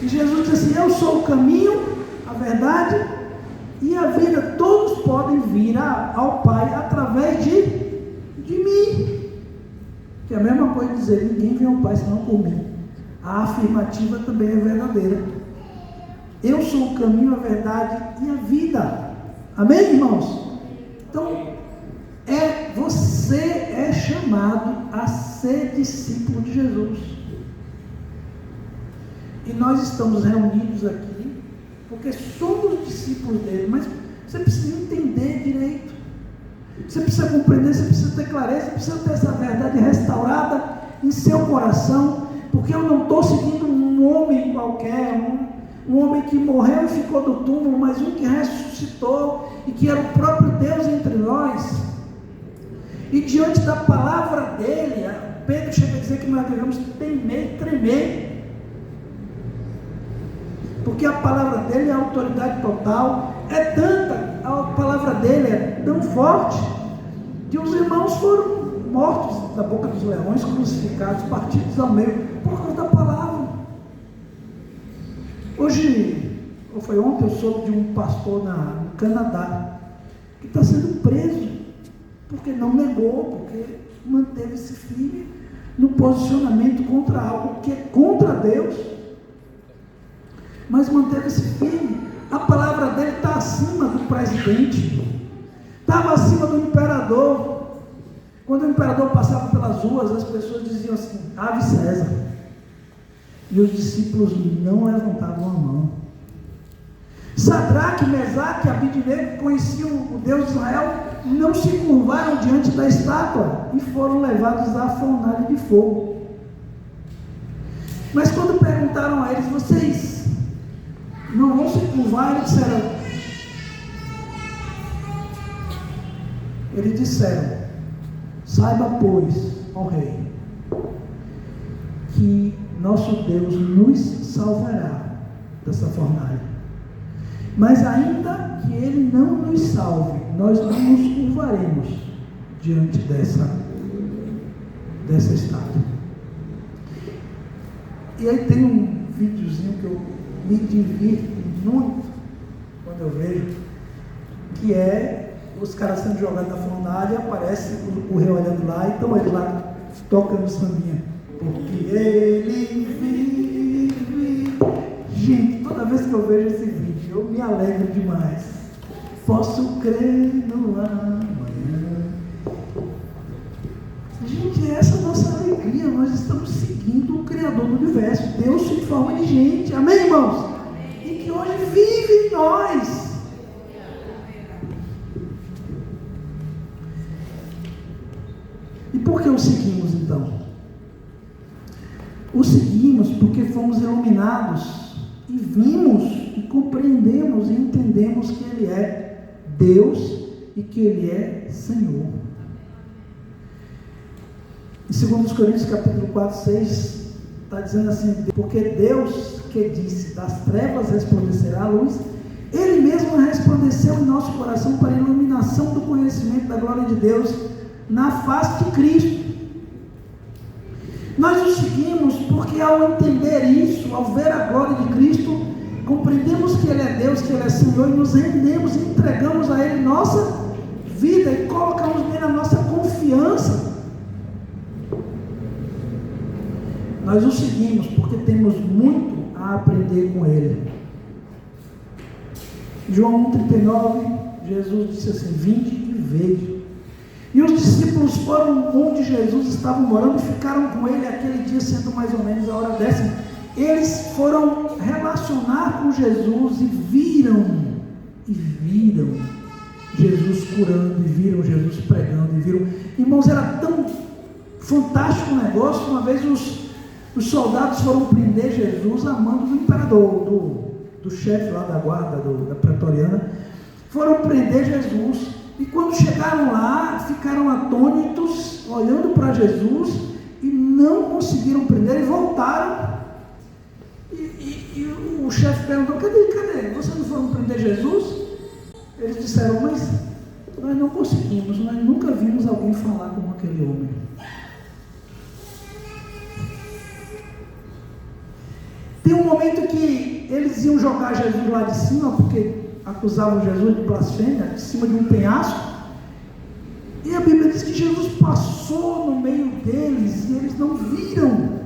A: E Jesus diz assim: eu sou o caminho, a verdade e a vida. Todos podem vir ao Pai através de mim. Que é a mesma coisa de dizer: ninguém vem ao Pai senão por mim. A afirmativa também é verdadeira. Eu sou o caminho, a verdade e a vida. Amém, irmãos? Então, você é chamado a ser discípulo de Jesus. E nós estamos reunidos aqui porque somos discípulos dele. Mas você precisa entender direito. Você precisa compreender, você precisa ter clareza, você precisa ter essa verdade restaurada em seu coração. porque eu não estou seguindo um homem qualquer, um homem que morreu e ficou do túmulo, mas um que ressuscitou e que era o próprio Deus entre nós. E diante da palavra dele, Pedro chega a dizer que nós devemos temer e tremer, porque a palavra dele é autoridade total, é tanta, a palavra dele é tão forte, que os irmãos foram mortos da boca dos leões, crucificados, partidos ao meio, por causa da palavra. Hoje, ou foi ontem, eu soube de um pastor no Canadá, que está sendo preso, porque não negou, porque manteve-se firme no posicionamento contra algo que é contra Deus, mas manteve-se firme. A palavra dele está acima do presidente, estava acima do imperador. Quando o imperador passava pelas ruas, as pessoas diziam assim: Ave César, e os discípulos não levantavam a mão. Sadraque, Mesaque e Abidnego, que conheciam o Deus de Israel, não se curvaram diante da estátua e foram levados à fornalha de fogo. Mas quando perguntaram a eles: vocês não vão se curvar? Eles disseram: saiba, pois, ó rei, que nosso Deus nos salvará dessa fornalha. Mas ainda que ele não nos salve, nós não nos curvaremos diante dessa estátua. E aí tem um videozinho que eu me divirto muito quando eu vejo, que é os caras sendo jogados na fornalha, e aparece o rei olhando lá, e estão eles lá tocando sambinha. Porque ele vive. Gente, toda vez que eu vejo esse vídeo, eu me alegro demais. Posso crer no amanhã. Gente, essa é a nossa alegria. Nós estamos seguindo o Criador do Universo, Deus em forma de gente. Amém, irmãos? E que hoje vive em nós. E por que o seguimos então? O seguimos porque fomos iluminados e vimos e compreendemos e entendemos que Ele é Deus e que Ele é Senhor. Em 2 Coríntios capítulo 4, 6, está dizendo assim: porque Deus que disse, das trevas resplandecerá a luz, Ele mesmo resplandeceu em nosso coração para a iluminação do conhecimento da glória de Deus na face de Cristo. Nós o seguimos porque ao entender isso, ao ver a glória de Cristo, compreendemos que Ele é Deus, que Ele é Senhor, e nos rendemos e entregamos a Ele nossa vida e colocamos nele a nossa confiança. Nós o seguimos porque temos muito a aprender com Ele. João 1,39, Jesus disse assim: vinde e vede. E os discípulos foram onde Jesus estava morando e ficaram com ele aquele dia, sendo mais ou menos a hora 10. Eles foram relacionar com Jesus e viram Jesus curando, e viram Jesus pregando, e viram. Irmãos, era tão fantástico o negócio. Uma vez os soldados foram prender Jesus a mando do imperador, do chefe lá da guarda, da pretoriana. Foram prender Jesus. E quando chegaram lá, ficaram atônitos, olhando para Jesus, e não conseguiram prender, e voltaram. E o chefe perguntou: cadê? Vocês não foram prender Jesus? Eles disseram: mas nós não conseguimos, nós nunca vimos alguém falar como aquele homem. Tem um momento que eles iam jogar Jesus lá de cima, porque acusavam Jesus de blasfêmia, de cima de um penhasco, e a Bíblia diz que Jesus passou no meio deles e eles não viram,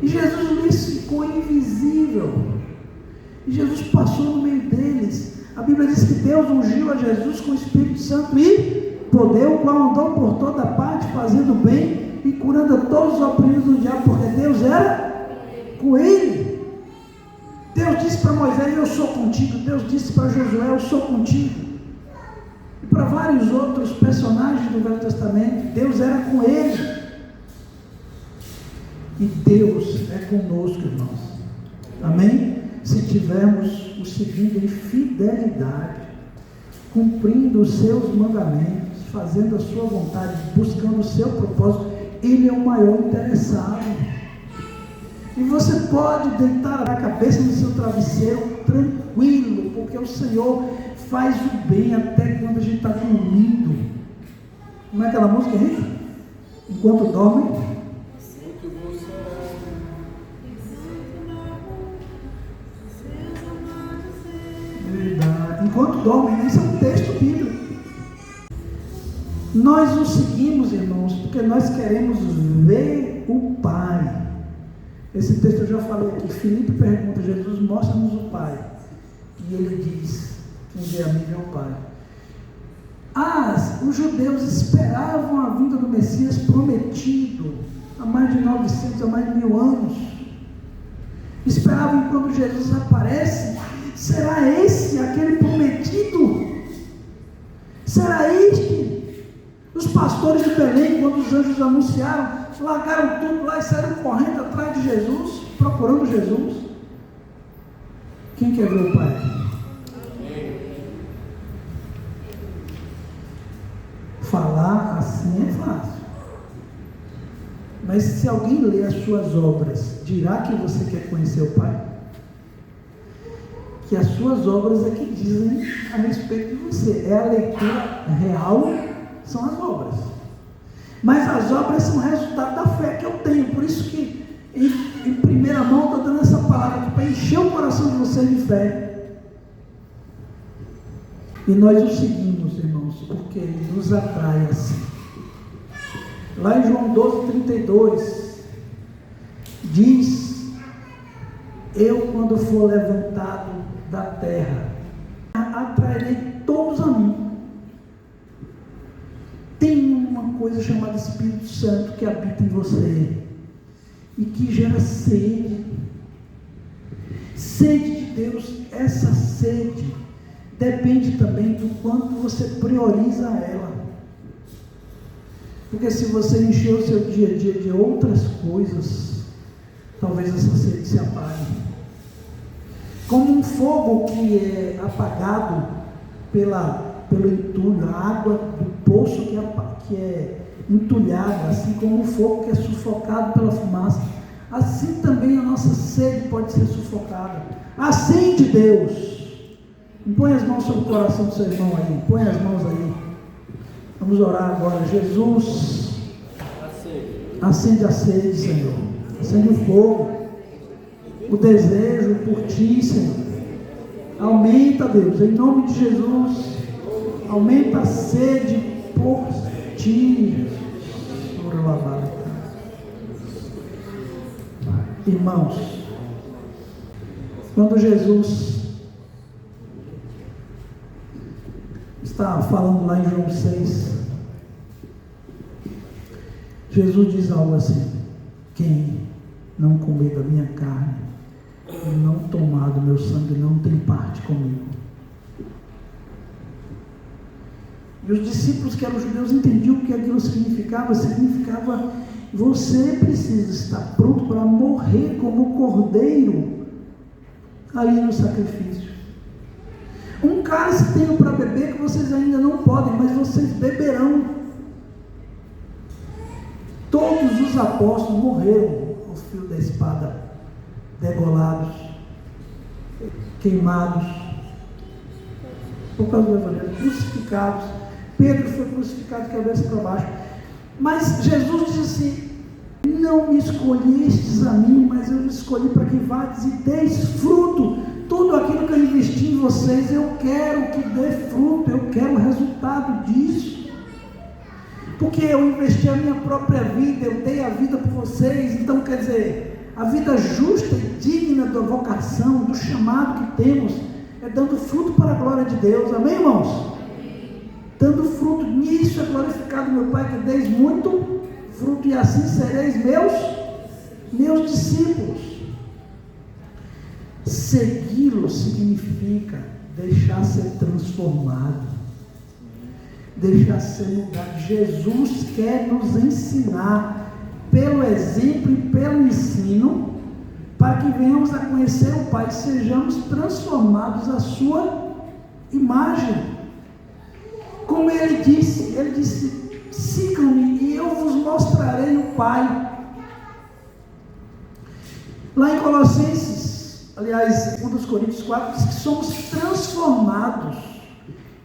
A: e Jesus lhes ficou invisível, e Jesus passou no meio deles. A Bíblia diz que Deus ungiu a Jesus com o Espírito Santo e poder, o qual andou por toda parte, fazendo bem e curando a todos os oprimidos do diabo, porque Deus era com ele. Deus disse para Moisés: eu sou contigo. Deus disse para Josué: eu sou contigo. E para vários outros personagens do Velho Testamento, Deus era com ele. E Deus é conosco, irmãos. Amém? Se tivermos o seguindo em fidelidade, cumprindo os seus mandamentos, fazendo a sua vontade, buscando o seu propósito, Ele é o maior interessado. E você pode deitar a cabeça no seu travesseiro tranquilo, porque o Senhor faz o bem até quando a gente está dormindo. Como é aquela música, Henrique? Enquanto dorme. Verdade. Enquanto dorme, isso é um texto bíblico. Nós o seguimos, irmãos, porque nós queremos ver o Pai. Esse texto eu já falei aqui. Filipe pergunta a Jesus: mostra-nos o Pai. E ele diz: quem vê a mim vê o Pai. Os judeus esperavam a vinda do Messias prometido há mais de 900, há mais de 1000 anos. Esperavam quando Jesus aparece. Será esse aquele prometido? Será este? Os pastores de Belém, quando os anjos anunciaram, largaram tudo lá e saíram correndo atrás de Jesus, procurando Jesus. Quem quer ver o Pai? Falar assim é fácil. Mas se alguém ler as suas obras, dirá que você quer conhecer o Pai? Que as suas obras é que dizem a respeito de você. É a leitura real, são as obras. Mas as obras são resultado da fé que eu tenho. Por isso que em primeira mão estou dando essa palavra para encher o coração de vocês de fé. E nós o seguimos, irmãos, porque Ele nos atrai assim. Lá em João 12:32 diz: eu, quando for levantado da terra, atrairei todos a mim. Tem uma coisa chamada Espírito Santo que habita em você e que gera sede. Sede de Deus. Essa sede depende também do quanto você prioriza ela. Porque se você encher o seu dia a dia de outras coisas, talvez essa sede se apague. Como um fogo que é apagado pelo entulho, a água do poço que é entulhada, assim como um fogo que é sufocado pela fumaça, assim também a nossa sede pode ser sufocada. Acende Deus. Põe as mãos sobre o coração do seu irmão aí. Põe as mãos aí. Vamos orar agora. Jesus, acende a sede, Senhor. Acende o fogo, o desejo por Ti, Senhor. Aumenta, Deus, em nome de Jesus. Aumenta a sede por Ti. Irmãos, quando Jesus está falando lá em João 6, Jesus diz algo assim: quem não comer da minha carne e não tomar do meu sangue não tem parte comigo. E os discípulos, que eram judeus, entendiam o que aquilo significava. Significava: você precisa estar pronto para morrer como cordeiro ali no sacrifício. Um cálice tenho para beber que vocês ainda não podem, mas vocês beberão. Todos os apóstolos morreram ao fio da espada, degolados, queimados, por causa do Evangelho, crucificados. Pedro foi crucificado de cabeça para baixo. Mas Jesus disse assim: não me escolhestes a mim, mas eu me escolhi para que vades e deis fruto. Tudo aquilo que eu investi em vocês, eu quero que dê fruto, eu quero o resultado disso. Porque eu investi a minha própria vida, eu dei a vida por vocês. Então, quer dizer, a vida justa e digna da vocação, do chamado que temos, é dando fruto para a glória de Deus. Amém, irmãos? Dando fruto, nisso é glorificado meu Pai, que deis muito fruto, e assim sereis meus discípulos. Segui-lo significa deixar ser transformado, deixar ser mudado. Jesus quer nos ensinar pelo exemplo e pelo ensino, para que venhamos a conhecer o Pai, sejamos transformados à sua imagem. Como ele disse, sigam-me e eu vos mostrarei o Pai. Lá em Colossenses, aliás, 2 Coríntios 4, diz que somos transformados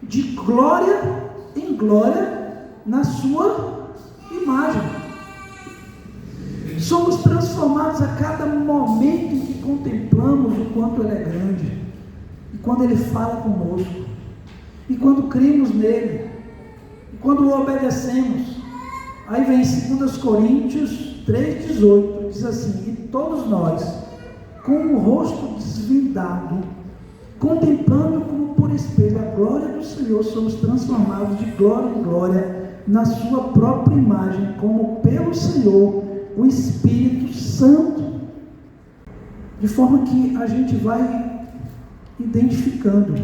A: de glória em glória na sua imagem. Somos transformados a cada momento em que contemplamos o quanto Ele é grande, e quando Ele fala conosco, e quando cremos nele, e quando o obedecemos. Aí vem 2 Coríntios 3,18, diz assim: e todos nós, com o rosto desvendado, contemplando como por espelho a glória do Senhor, somos transformados de glória em glória na sua própria imagem, como pelo Senhor, o Espírito Santo. De forma que a gente vai identificando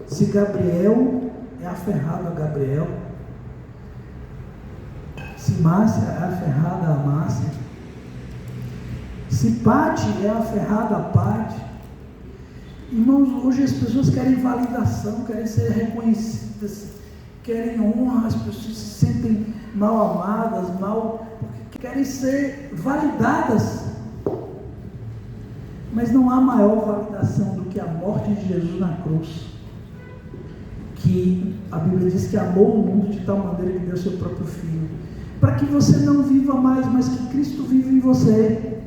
A: se Gabriel é aferrado a Gabriel, se Márcia é aferrada a Márcia, se Pati é aferrada a Pati. Irmãos, hoje as pessoas querem validação, querem ser reconhecidas, querem honra, as pessoas se sentem mal amadas, porque querem ser validadas. Mas não há maior validação do que a morte de Jesus na cruz, que a Bíblia diz que amou o mundo de tal maneira que deu seu próprio Filho, para que você não viva mais, mas que Cristo vive em você.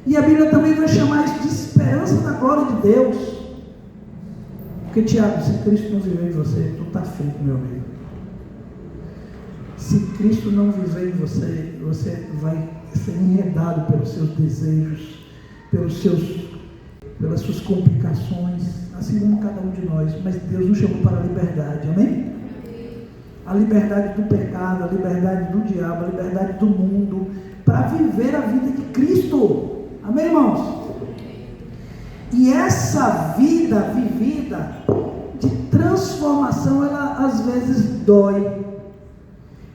A: E a Bíblia também vai chamar isso de esperança da glória de Deus. Porque, Tiago, se Cristo não viver em você, tu está frito, meu amigo. Se Cristo não viver em você, você vai ser enredado pelos seus desejos, pelas suas complicações, assim como cada um de nós. Mas Deus nos chamou para a liberdade, amém? A liberdade do pecado, a liberdade do diabo, a liberdade do mundo, para viver a vida de Cristo, amém, irmãos? E essa vida vivida de transformação, ela às vezes dói.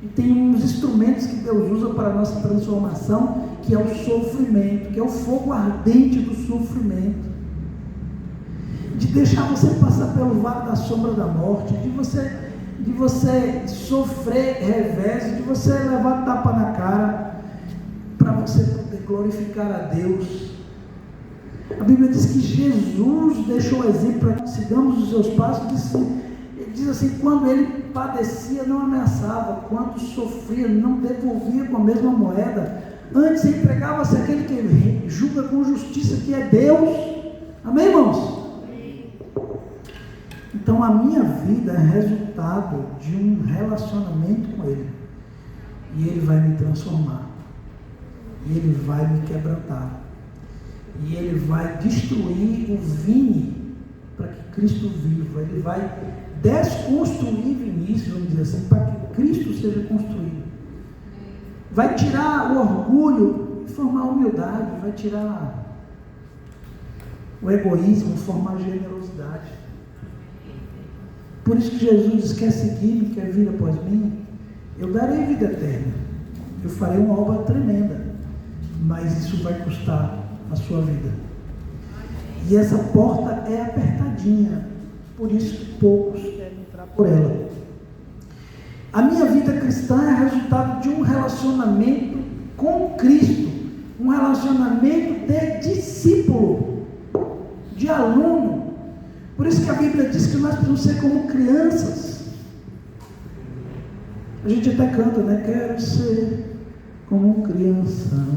A: E tem uns instrumentos que Deus usa para a nossa transformação, que é o sofrimento, que é o fogo ardente do sofrimento, de deixar você passar pelo vale da sombra da morte, de você sofrer revés, de você levar tapa na cara, para você poder glorificar a Deus. A Bíblia diz que Jesus deixou o exemplo para que sigamos os seus passos. Ele diz assim: quando ele padecia, não ameaçava; quando sofria, não devolvia com a mesma moeda. Antes entregava-se àquele que julga com justiça, que é Deus. Amém, irmãos? Então a minha vida é resultado de um relacionamento com Ele. E Ele vai me transformar. E Ele vai me quebrantar. E Ele vai destruir o vine para que Cristo viva. Ele vai desconstruir Vinícius, vamos dizer assim, para que Cristo seja construído. Vai tirar o orgulho e formar a humildade. Vai tirar o egoísmo e formar a generosidade. Por isso que Jesus diz: quer seguir-me, quer vir após mim, eu darei vida eterna. Eu farei uma obra tremenda, mas isso vai custar a sua vida. E essa porta é apertadinha, por isso que poucos querem entrar por ela. A minha vida cristã é resultado de um relacionamento com Cristo, um relacionamento de discípulo, de aluno. Por isso que a Bíblia diz que nós precisamos ser como crianças. A gente até canta, né? Quero ser como criança,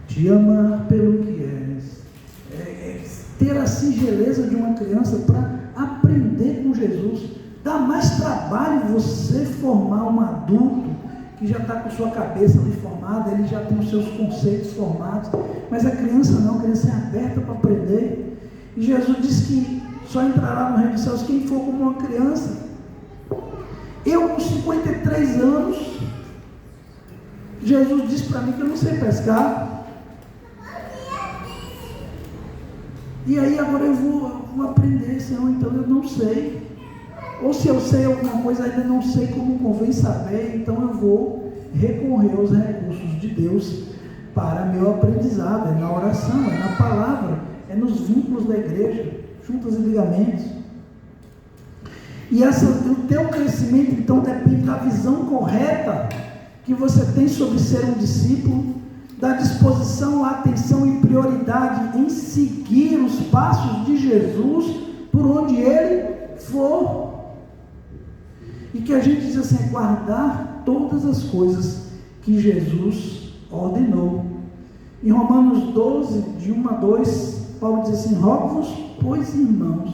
A: te amar pelo que és. Ter a singeleza de uma criança para aprender com Jesus. Dá mais trabalho você formar um adulto que já está com sua cabeça ali formada, ele já tem os seus conceitos formados. Mas a criança não, a criança é aberta para aprender. E Jesus disse que só entrará no reino dos céus quem for como uma criança. Eu, com 53 anos, Jesus disse para mim que eu não sei pescar. E aí agora eu vou aprender, Senhor, então eu não sei. Ou se eu sei alguma coisa, ainda não sei como convém saber, então eu vou recorrer aos recursos de Deus para meu aprendizado. É na oração, é na palavra, é nos vínculos da igreja, juntas e ligamentos. E o teu crescimento, então, depende da visão correta que você tem sobre ser um discípulo, da disposição, atenção e prioridade em seguir os passos de Jesus por onde Ele for. E que a gente diz assim, guardar todas as coisas que Jesus ordenou. Em Romanos 12, de 1 a 2, Paulo diz assim: rogo-vos, pois, irmãos,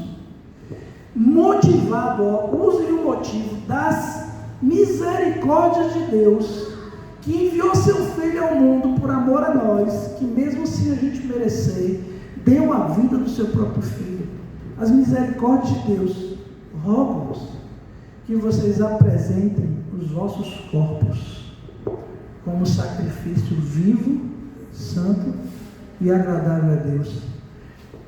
A: motivado, usem o motivo das misericórdias de Deus, que enviou seu Filho ao mundo por amor a nós, que mesmo sem a gente merecer, deu a vida do seu próprio Filho. As misericórdias de Deus, rogo-vos que vocês apresentem os vossos corpos como sacrifício vivo, santo e agradável a Deus.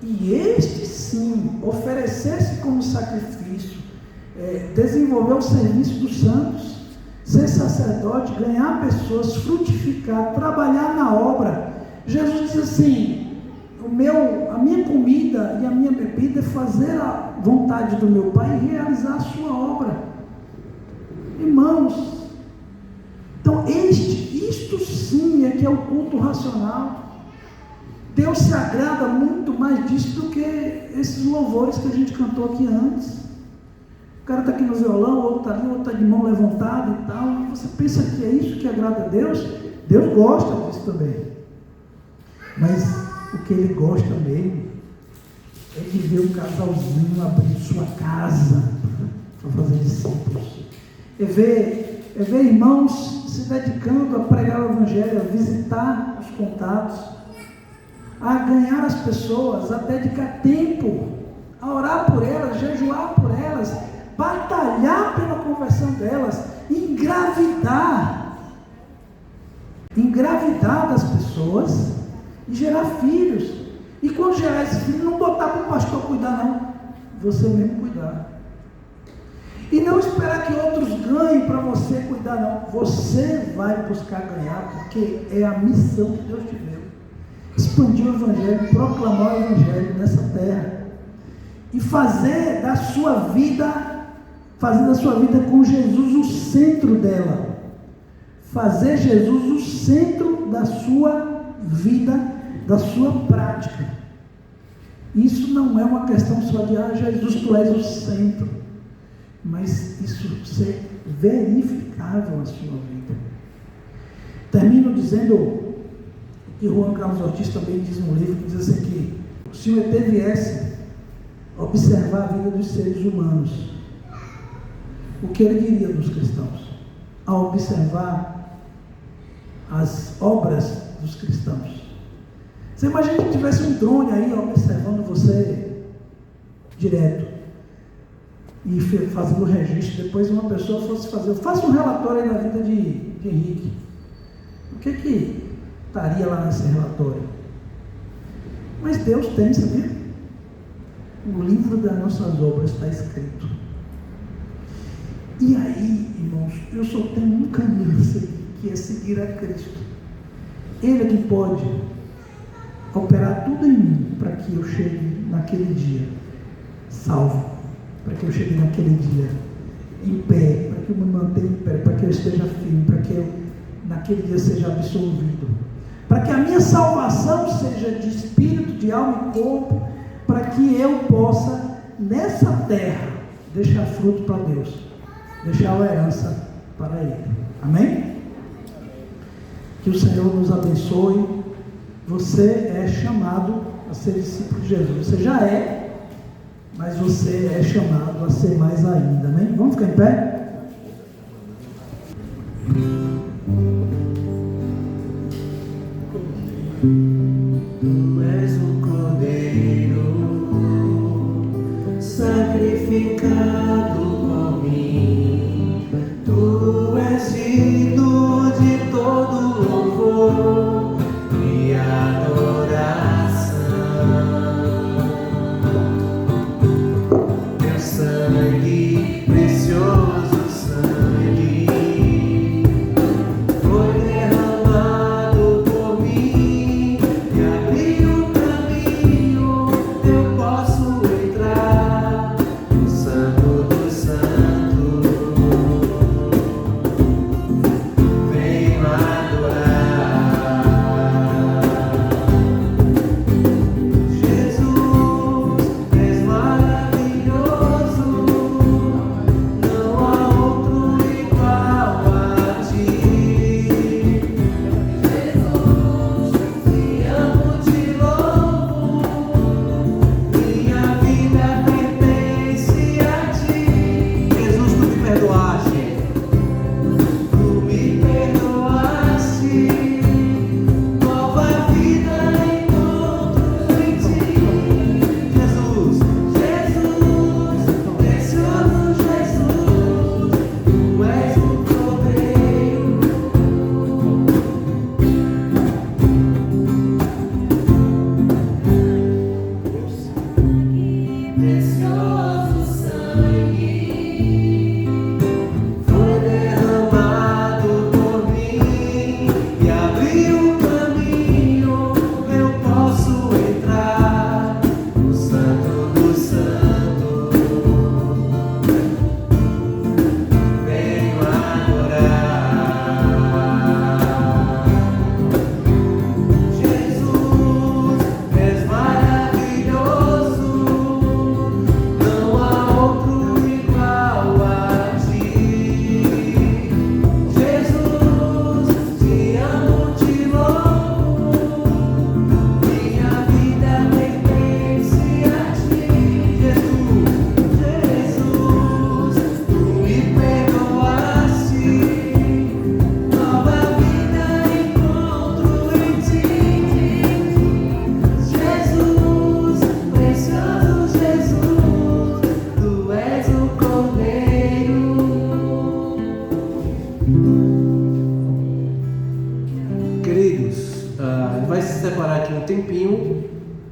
A: E este sim, oferecer-se como sacrifício, desenvolver o serviço dos santos, ser sacerdote, ganhar pessoas, frutificar, trabalhar na obra. Jesus diz assim: a minha comida e a minha bebida é fazer a vontade do meu Pai e realizar a sua obra. Irmãos, então isto sim é que é o culto racional. Deus se agrada muito mais disso do que esses louvores que a gente cantou aqui antes. O cara está aqui no violão, o outro está ali, o outro está de mão levantada e tal. E você pensa que é isso que agrada a Deus? Deus gosta disso também. Mas o que Ele gosta mesmo é de ver um casalzinho abrir sua casa para fazer discípulos. É ver irmãos se dedicando a pregar o Evangelho, a visitar os contatos, a ganhar as pessoas, a dedicar tempo, a orar por elas, jejuar por elas, batalhar pela conversão delas, engravidar das pessoas e gerar filhos. E quando gerar esses filhos, não botar para o pastor cuidar, não, você mesmo cuidar. E não esperar que outros ganhem para você cuidar, não. Você vai buscar ganhar, porque é a missão que Deus te deu. Expandir o Evangelho, proclamar o Evangelho nessa terra. E fazer da sua vida com Jesus o centro dela. Fazer Jesus o centro da sua vida, da sua prática. Isso não é uma questão só de, Jesus, tu és o centro. Mas isso ser verificável na sua vida. Termino dizendo que Juan Carlos Ortiz também diz no livro, que diz assim que se o ET viesse observar a vida dos seres humanos, o que ele diria dos cristãos? Ao observar as obras dos cristãos. Você imagina que tivesse um drone aí observando você direto e fazendo o registro, depois uma pessoa fosse fazer, faça um relatório aí da vida de Henrique. O que estaria lá nesse relatório? Mas Deus tem, sabia? O livro das nossas obras está escrito. E aí, irmãos, eu só tenho um caminho a seguir, que é seguir a Cristo. Ele é que pode operar tudo em mim para que eu chegue naquele dia salvo, para que eu chegue naquele dia em pé, para que eu me mantenha em pé, para que eu esteja firme, para que eu naquele dia seja absolvido, para que a minha salvação seja de espírito, de alma e corpo, para que eu possa nessa terra deixar fruto para Deus, deixar uma herança para Ele. Amém? Que o Senhor nos abençoe. Você é chamado a ser discípulo de Jesus. Você já é, mas você é chamado a ser mais ainda. Amém? Vamos ficar em pé?
D: Tu és o Cordeiro sacrificado por mim. Tu és digno de todo louvor e adoração. Teu sangue, precioso sangue,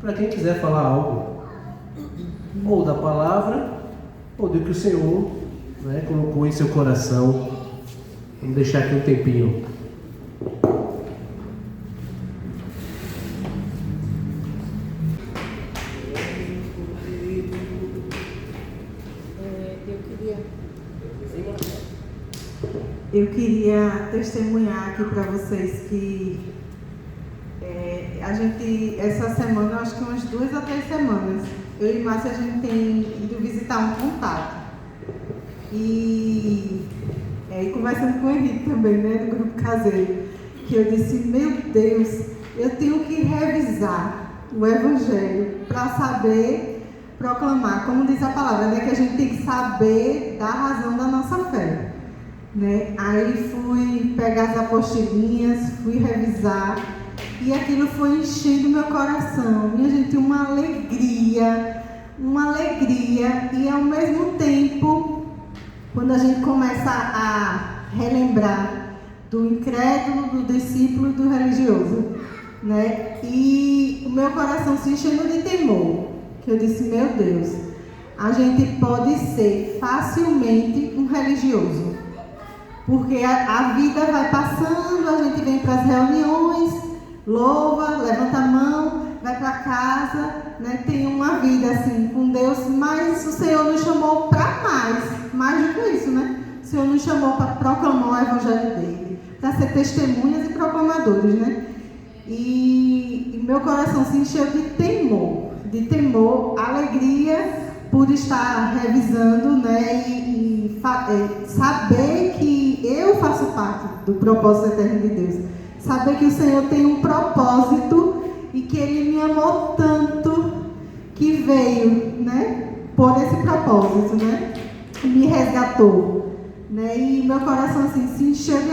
D: para quem quiser falar algo, ou da palavra, ou do que o Senhor, né, colocou em seu coração. Vamos deixar aqui um tempinho.
E: Eu queria testemunhar aqui para vocês que a gente, essa semana, acho que umas 2 a 3 semanas, eu e Márcia, a gente tem ido visitar um contato. E conversando com o Henrique também, né, do grupo caseiro, que eu disse, meu Deus, eu tenho que revisar o Evangelho para saber proclamar, como diz a palavra, né, que a gente tem que saber da razão da nossa fé. Né? Aí fui pegar as apostilinhas, fui revisar e aquilo foi enchendo meu coração. Minha gente, uma alegria e ao mesmo tempo, quando a gente começa a relembrar do incrédulo, do discípulo e do religioso, né? E o meu coração se enchendo de temor, que eu disse, meu Deus, a gente pode ser facilmente um religioso. Porque a vida vai passando, a gente vem para as reuniões, louva, levanta a mão, vai para casa, né? Tem uma vida assim com Deus, mas o Senhor nos chamou para mais do que isso, né? O Senhor nos chamou para proclamar o Evangelho dele, para ser testemunhas e proclamadores, né? E meu coração se encheu de temor, alegria por estar revisando, né? E saber que eu faço parte do propósito eterno de Deus. Saber que o Senhor tem um propósito e que Ele me amou tanto que veio, né? Por esse propósito, né? Me resgatou, né? E meu coração assim se encheu de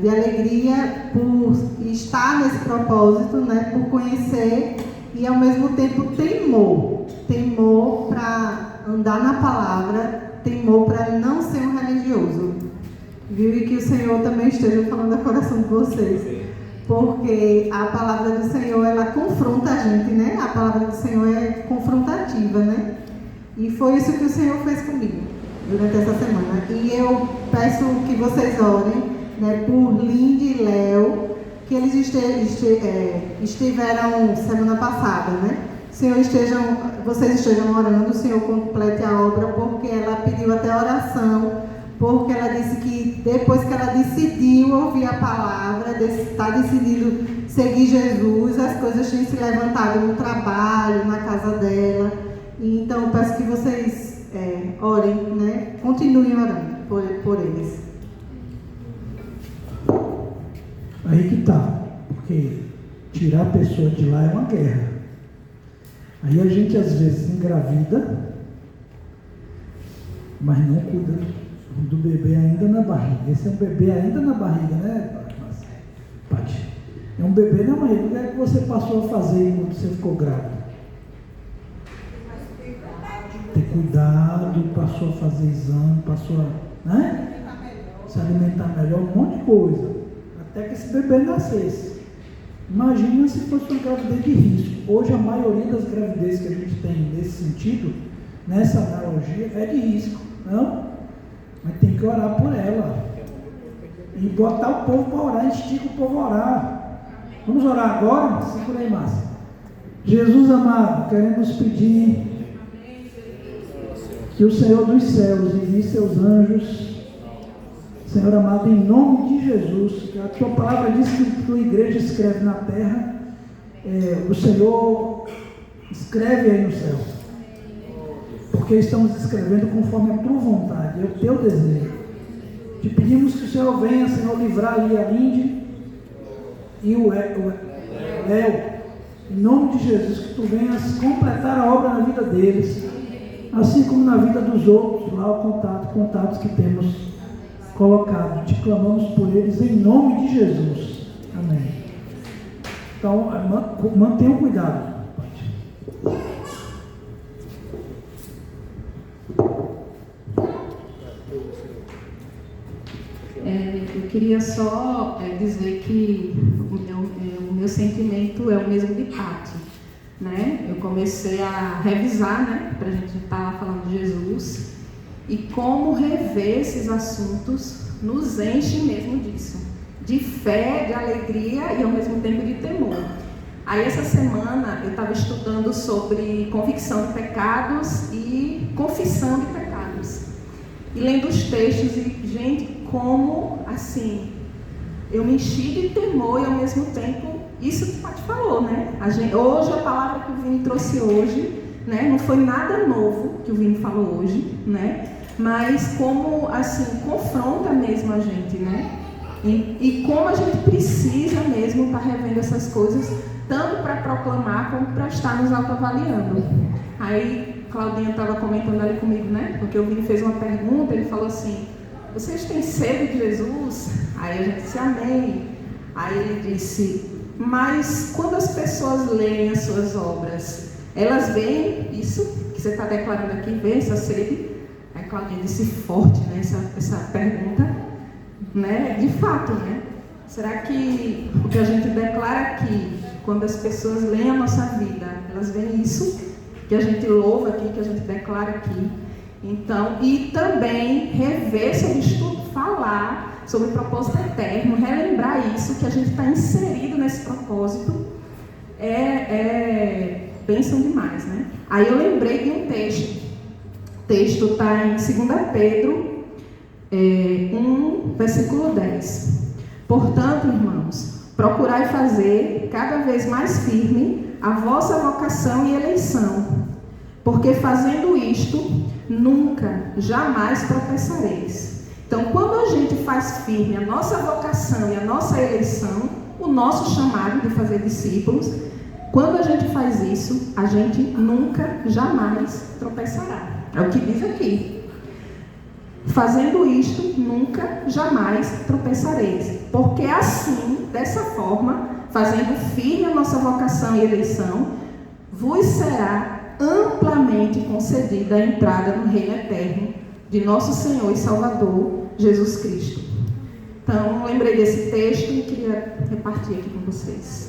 E: alegria por estar nesse propósito, né? Por conhecer e ao mesmo tempo temor para andar na palavra, temor para não ser um religioso, viu? E que o Senhor também esteja falando ao coração de vocês, porque a palavra do Senhor, ela confronta a gente, né? A palavra do Senhor é confrontativa, né? E foi isso que o Senhor fez comigo durante essa semana. E eu peço que vocês orem, né, por Lindy e Léo, que eles estiveram semana passada, né? Vocês estejam orando, o Senhor complete a obra, porque ela pediu até oração, porque ela disse que depois que ela decidiu ouvir a palavra, está decidindo seguir Jesus, as coisas têm se levantado no trabalho, na casa dela. E então eu peço que vocês orem, né? Continuem orando por eles.
A: Aí que tá, porque tirar a pessoa de lá é uma guerra. Aí a gente às vezes engravida, mas não cuida do bebê ainda na barriga. Esse é um bebê ainda na barriga, né, Paty? É um bebê na barriga. O que é que você passou a fazer quando você ficou grávida? Ter cuidado, passou a fazer exame, passou a, né? Se alimentar melhor, um monte de coisa, até que esse bebê nascesse. Imagina se fosse uma gravidez de risco. Hoje a maioria das gravidezes que a gente tem nesse sentido, nessa analogia, é de risco, não? Mas tem que orar por ela. E botar o povo para orar, instiga o povo a orar. Vamos orar agora? Segura aí, Márcia. Jesus amado, queremos pedir que o Senhor dos céus envie seus anjos, Senhor amado, em nome de Jesus, que a tua palavra diz que a tua igreja escreve na terra, o Senhor escreve aí no céu, porque estamos escrevendo conforme a tua vontade, é o teu desejo. Te pedimos que o Senhor venha, Senhor, livrar ali a Lindy e o Léo, em nome de Jesus, que tu venhas completar a obra na vida deles, assim como na vida dos outros, lá o contatos que temos colocado. Te clamamos por eles em nome de Jesus. Amém. Então, mantenham cuidado.
F: Eu queria só dizer que o meu sentimento é o mesmo de Paty. né? Eu comecei a revisar, né? Para a gente estar falando de Jesus e como rever esses assuntos nos enche mesmo disso, de fé, de alegria e ao mesmo tempo de temor. Aí essa semana eu estava estudando sobre convicção de pecados e confissão de pecados. E lendo os textos e, gente, como assim, eu me enchi de temor e ao mesmo tempo, isso que o Paty falou, né? Hoje a palavra que o Vini trouxe hoje, né? Não foi nada novo que o Vini falou hoje, né? Mas como, assim, confronta mesmo a gente, né? E como a gente precisa mesmo estar revendo essas coisas, tanto para proclamar como para estar nos autoavaliando. Aí Claudinha estava comentando ali comigo, né? Porque o Vini fez uma pergunta, ele falou assim: vocês têm sede de Jesus? Aí a gente disse amém. Aí ele disse: mas quando as pessoas leem as suas obras, elas veem isso que você está declarando aqui, vê essa sede? Aí Claudinha disse forte, né? Essa pergunta, né? De fato, né? Será que o que a gente declara aqui, quando as pessoas leem a nossa vida, elas veem isso que a gente louva aqui, que a gente declara aqui? Então, e também rever sobre estudo, falar sobre o propósito eterno, relembrar isso, que a gente está inserido nesse propósito, bênção demais, né? Aí eu lembrei de um texto. O texto está em 2 Pedro 1, versículo 10. Portanto, irmãos, procurai fazer cada vez mais firme a vossa vocação e eleição, porque fazendo isto, nunca, jamais tropeçareis. Então, quando a gente faz firme a nossa vocação e a nossa eleição, o nosso chamado de fazer discípulos, quando a gente faz isso, a gente nunca, jamais tropeçará. É o que diz aqui. Fazendo isto, nunca, jamais tropeçareis. Porque assim, dessa forma, fazendo firme a nossa vocação e eleição, vos será amplamente concedida a entrada no reino eterno de nosso Senhor e Salvador, Jesus Cristo. Então, lembrei desse texto e queria repartir aqui com vocês.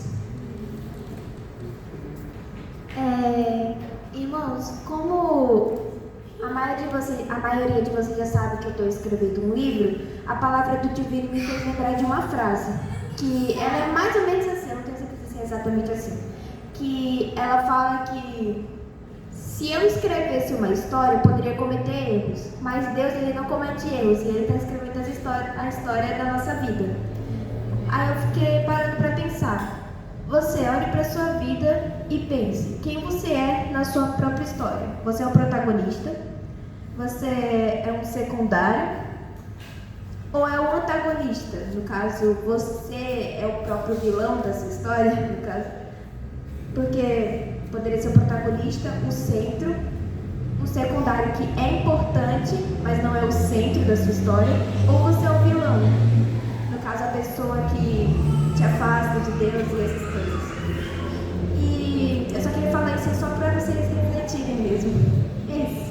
G: Irmãos, como a maioria de vocês já sabe que eu estou escrevendo um livro, a palavra do Divino me fez lembrar de uma frase, que ela é mais ou menos assim, eu não tenho certeza se é exatamente assim, que ela fala que se eu escrevesse uma história, eu poderia cometer erros, mas Deus, ele não comete erros, e ele está escrevendo a história da nossa vida. Aí eu fiquei parando para pensar. Você olhe para a sua vida e pense quem você é na sua própria história. Você é o protagonista? Você é um secundário? Ou é o antagonista? No caso, você é o próprio vilão dessa história? No caso, porque poderia ser o protagonista, o centro, o secundário que é importante, mas não é o centro da sua história, ou você é o vilão? No caso, a pessoa que te afasta de Deus e essas coisas. E eu só queria falar isso só para vocês refletirem mesmo. É isso.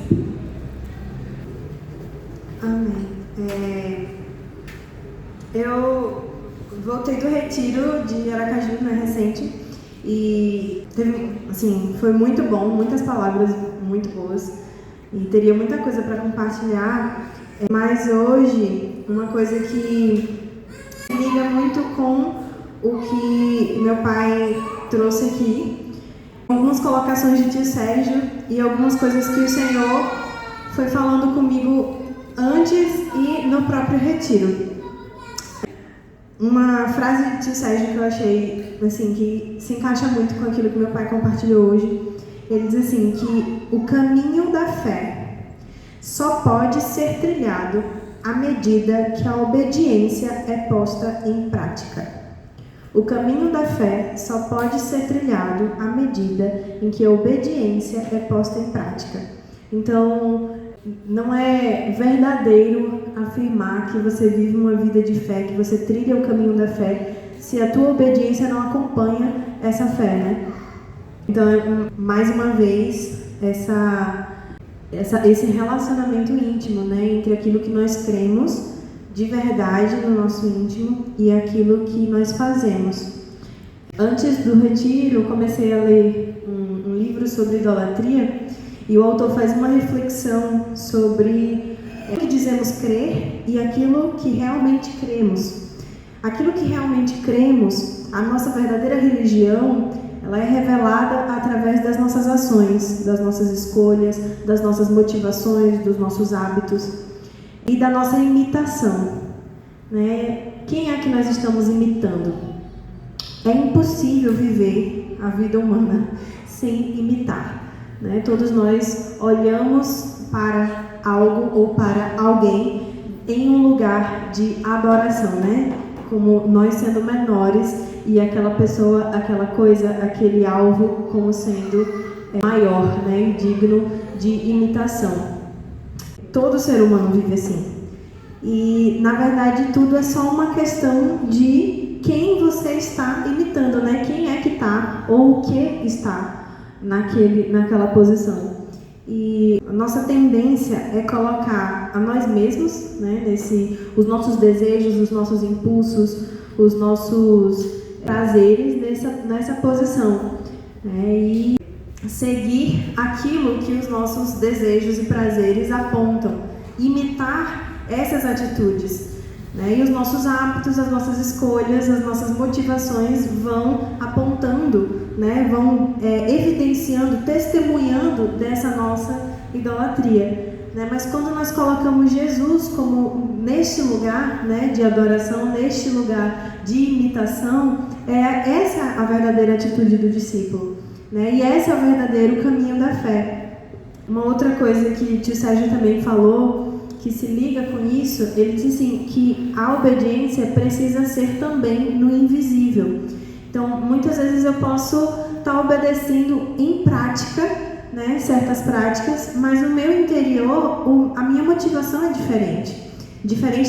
H: Amém. Eu voltei do retiro de Aracaju, né, recente, e teve, assim, foi muito bom, muitas palavras muito boas, e teria muita coisa para compartilhar, mas hoje, uma coisa que liga muito com o que meu pai trouxe aqui, algumas colocações de tio Sérgio e algumas coisas que o Senhor foi falando comigo antes e no próprio retiro. Uma frase de tio Sérgio que eu achei assim, que se encaixa muito com aquilo que meu pai compartilhou hoje. Ele diz assim, que o caminho da fé só pode ser trilhado à medida que a obediência é posta em prática. O caminho da fé só pode ser trilhado à medida em que a obediência é posta em prática. Então, não é verdadeiro afirmar que você vive uma vida de fé, que você trilha o caminho da fé, se a tua obediência não acompanha essa fé, né? Então, mais uma vez, esse relacionamento íntimo, né, entre aquilo que nós cremos de verdade no nosso íntimo e aquilo que nós fazemos. Antes do retiro, eu comecei a ler um sobre idolatria, e o autor faz uma reflexão sobre o que dizemos crer e aquilo que realmente cremos. Aquilo que realmente cremos, a nossa verdadeira religião, ela é revelada através das nossas ações, das nossas escolhas, das nossas motivações, dos nossos hábitos e da nossa imitação, né? Quem é que nós estamos imitando? É impossível viver a vida humana sem imitar, né? Todos nós olhamos para algo ou para alguém em um lugar de adoração, né? Como nós sendo menores e aquela pessoa, aquela coisa, aquele alvo como sendo maior, né? E digno de imitação. Todo ser humano vive assim. E, na verdade, tudo é só uma questão de quem você está imitando, né? Quem é que está ou o que está naquela posição. E a nossa tendência é colocar a nós mesmos, né, os nossos desejos, os nossos impulsos, os nossos prazeres nessa posição, né, e seguir aquilo que os nossos desejos e prazeres apontam, imitar essas atitudes, né, e os nossos hábitos, as nossas escolhas, as nossas motivações vão apontando, né, vão evidenciando, testemunhando dessa nossa idolatria, né? Mas quando nós colocamos Jesus como neste lugar, né, de adoração, neste lugar de imitação, essa a verdadeira atitude do discípulo, né? E esse é o verdadeiro caminho da fé. Uma outra coisa que o tio Sérgio também falou, que se liga com isso, ele disse assim, que a obediência precisa ser também no invisível. Então, muitas vezes eu posso estar obedecendo em prática, né, certas práticas, mas no meu interior, a minha motivação é diferente